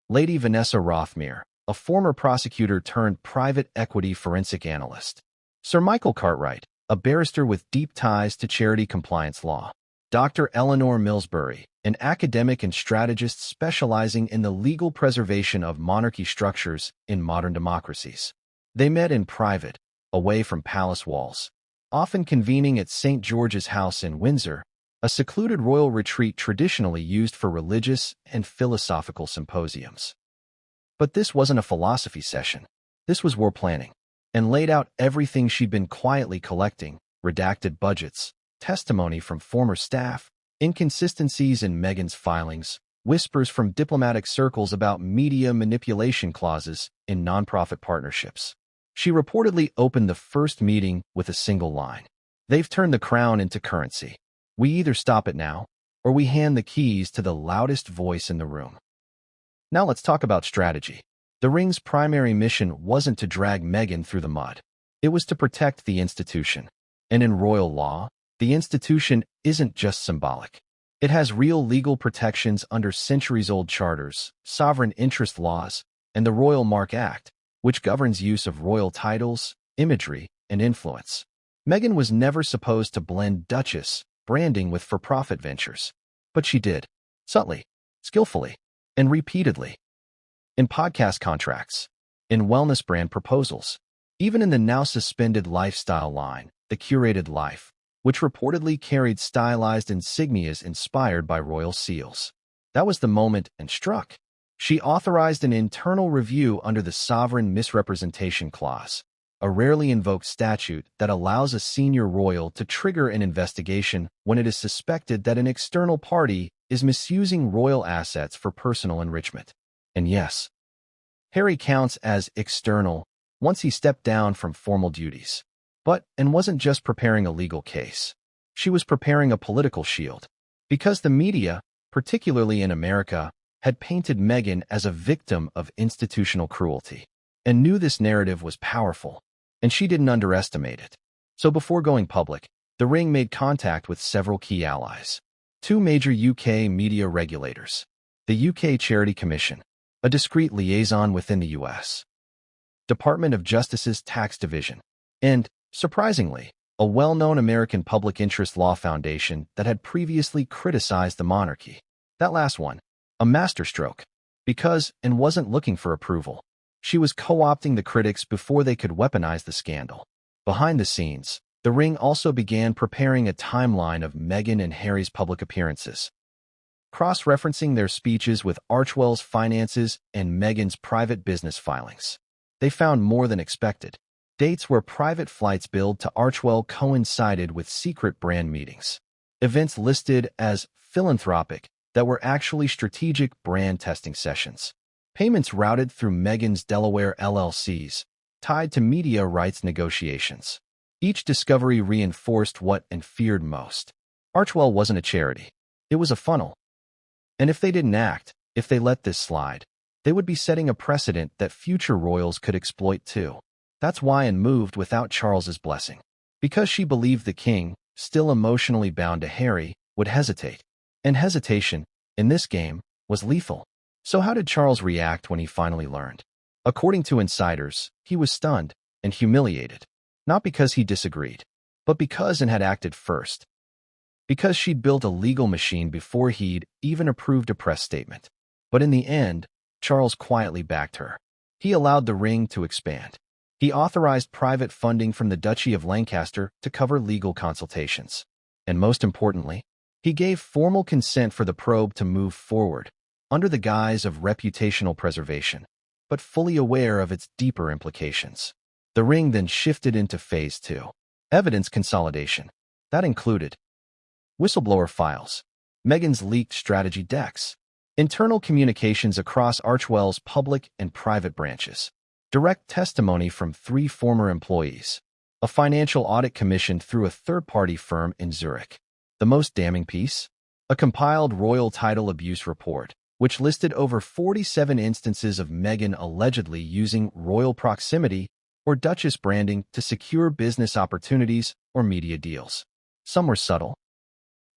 Lady Vanessa Rothmere, a former prosecutor turned private equity forensic analyst. Sir Michael Cartwright, a barrister with deep ties to charity compliance law. Dr. Eleanor Millsbury, an academic and strategist specializing in the legal preservation of monarchy structures in modern democracies. They met in private, away from palace walls, often convening at St. George's House in Windsor, a secluded royal retreat traditionally used for religious and philosophical symposiums. But this wasn't a philosophy session. This was war planning, and laid out everything she'd been quietly collecting: redacted budgets, testimony from former staff, inconsistencies in Meghan's filings, whispers from diplomatic circles about media manipulation clauses in nonprofit partnerships. She reportedly opened the first meeting with a single line: "They've turned the crown into currency. We either stop it now, or we hand the keys to the loudest voice in the room." Now let's talk about strategy. The Ring's primary mission wasn't to drag Meghan through the mud. It was to protect the institution. And in royal law, the institution isn't just symbolic. It has real legal protections under centuries-old charters, sovereign interest laws, and the Royal Mark Act, which governs use of royal titles, imagery, and influence. Meghan was never supposed to blend Duchess branding with for-profit ventures, but she did, subtly, skillfully, and repeatedly. In podcast contracts, in wellness brand proposals, even in the now-suspended lifestyle line, The Curated Life, which reportedly carried stylized insignias inspired by royal seals. That was the moment and struck. She authorized an internal review under the Sovereign Misrepresentation Clause, a rarely invoked statute that allows a senior royal to trigger an investigation when it is suspected that an external party is misusing royal assets for personal enrichment. And yes, Harry counts as external once he stepped down from formal duties. And wasn't just preparing a legal case. She was preparing a political shield. Because the media, particularly in America, had painted Meghan as a victim of institutional cruelty, and knew this narrative was powerful, and she didn't underestimate it. So before going public, the Ring made contact with several key allies. Two major UK media regulators, the UK Charity Commission, a discreet liaison within the US Department of Justice's Tax Division, and, surprisingly, a well-known American public interest law foundation that had previously criticized the monarchy. That last one, a masterstroke, because and wasn't looking for approval. She was co-opting the critics before they could weaponize the scandal. Behind the scenes, the Ring also began preparing a timeline of Meghan and Harry's public appearances, cross-referencing their speeches with Archewell's finances and Meghan's private business filings. They found more than expected. Dates where private flights billed to Archewell coincided with secret brand meetings. Events listed as philanthropic that were actually strategic brand testing sessions. Payments routed through Meghan's Delaware LLCs, tied to media rights negotiations. Each discovery reinforced what and feared most. Archewell wasn't a charity. It was a funnel. And if they didn't act, if they let this slide, they would be setting a precedent that future royals could exploit too. That's why Anne moved without Charles's blessing. Because she believed the king, still emotionally bound to Harry, would hesitate. And hesitation, in this game, was lethal. So how did Charles react when he finally learned? According to insiders, he was stunned and humiliated. Not because he disagreed, but because Anne had acted first. Because she'd built a legal machine before he'd even approved a press statement. But in the end, Charles quietly backed her. He allowed the Ring to expand. He authorized private funding from the Duchy of Lancaster to cover legal consultations. And most importantly, he gave formal consent for the probe to move forward, under the guise of reputational preservation, but fully aware of its deeper implications. The Ring then shifted into Phase 2, evidence consolidation. That included whistleblower files, Meghan's leaked strategy decks, internal communications across Archewell's public and private branches, direct testimony from 3 former employees, a financial audit commissioned through a third-party firm in Zurich. The most damning piece? A compiled royal title abuse report, which listed over 47 instances of Meghan allegedly using royal proximity or Duchess branding to secure business opportunities or media deals. Some were subtle,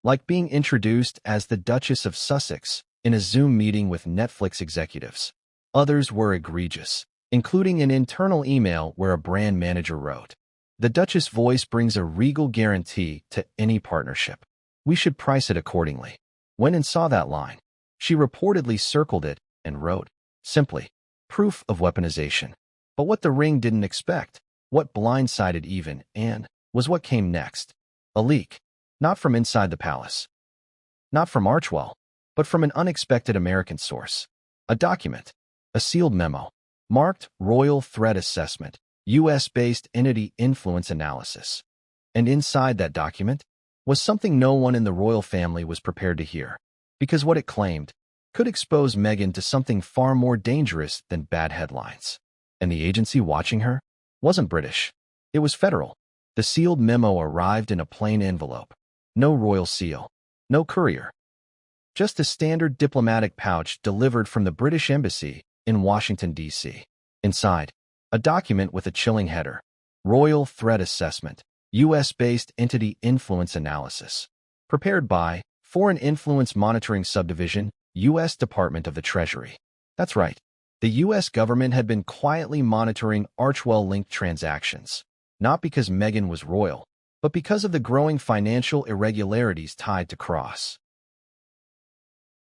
like being introduced as the Duchess of Sussex in a Zoom meeting with Netflix executives. Others were egregious, including an internal email where a brand manager wrote, "The Duchess voice brings a regal guarantee to any partnership. We should price it accordingly." Went and saw that line. She reportedly circled it and wrote, simply, "Proof of weaponization." But what the Ring didn't expect, what blindsided even Anne, was what came next. A leak. Not from inside the palace. Not from Archewell, but from an unexpected American source. A document. A sealed memo. Marked Royal Threat Assessment, U.S.-based entity influence analysis. And inside that document was something no one in the royal family was prepared to hear, because what it claimed could expose Meghan to something far more dangerous than bad headlines. And the agency watching her wasn't British. It was federal. The sealed memo arrived in a plain envelope. No royal seal. No courier. Just a standard diplomatic pouch delivered from the British Embassy in Washington, D.C. Inside, a document with a chilling header. Royal Threat Assessment, U.S.-based entity influence analysis. Prepared by Foreign Influence Monitoring Subdivision, U.S. Department of the Treasury. That's right. The U.S. government had been quietly monitoring Archewell-linked transactions, not because Meghan was royal, but because of the growing financial irregularities tied to Cross.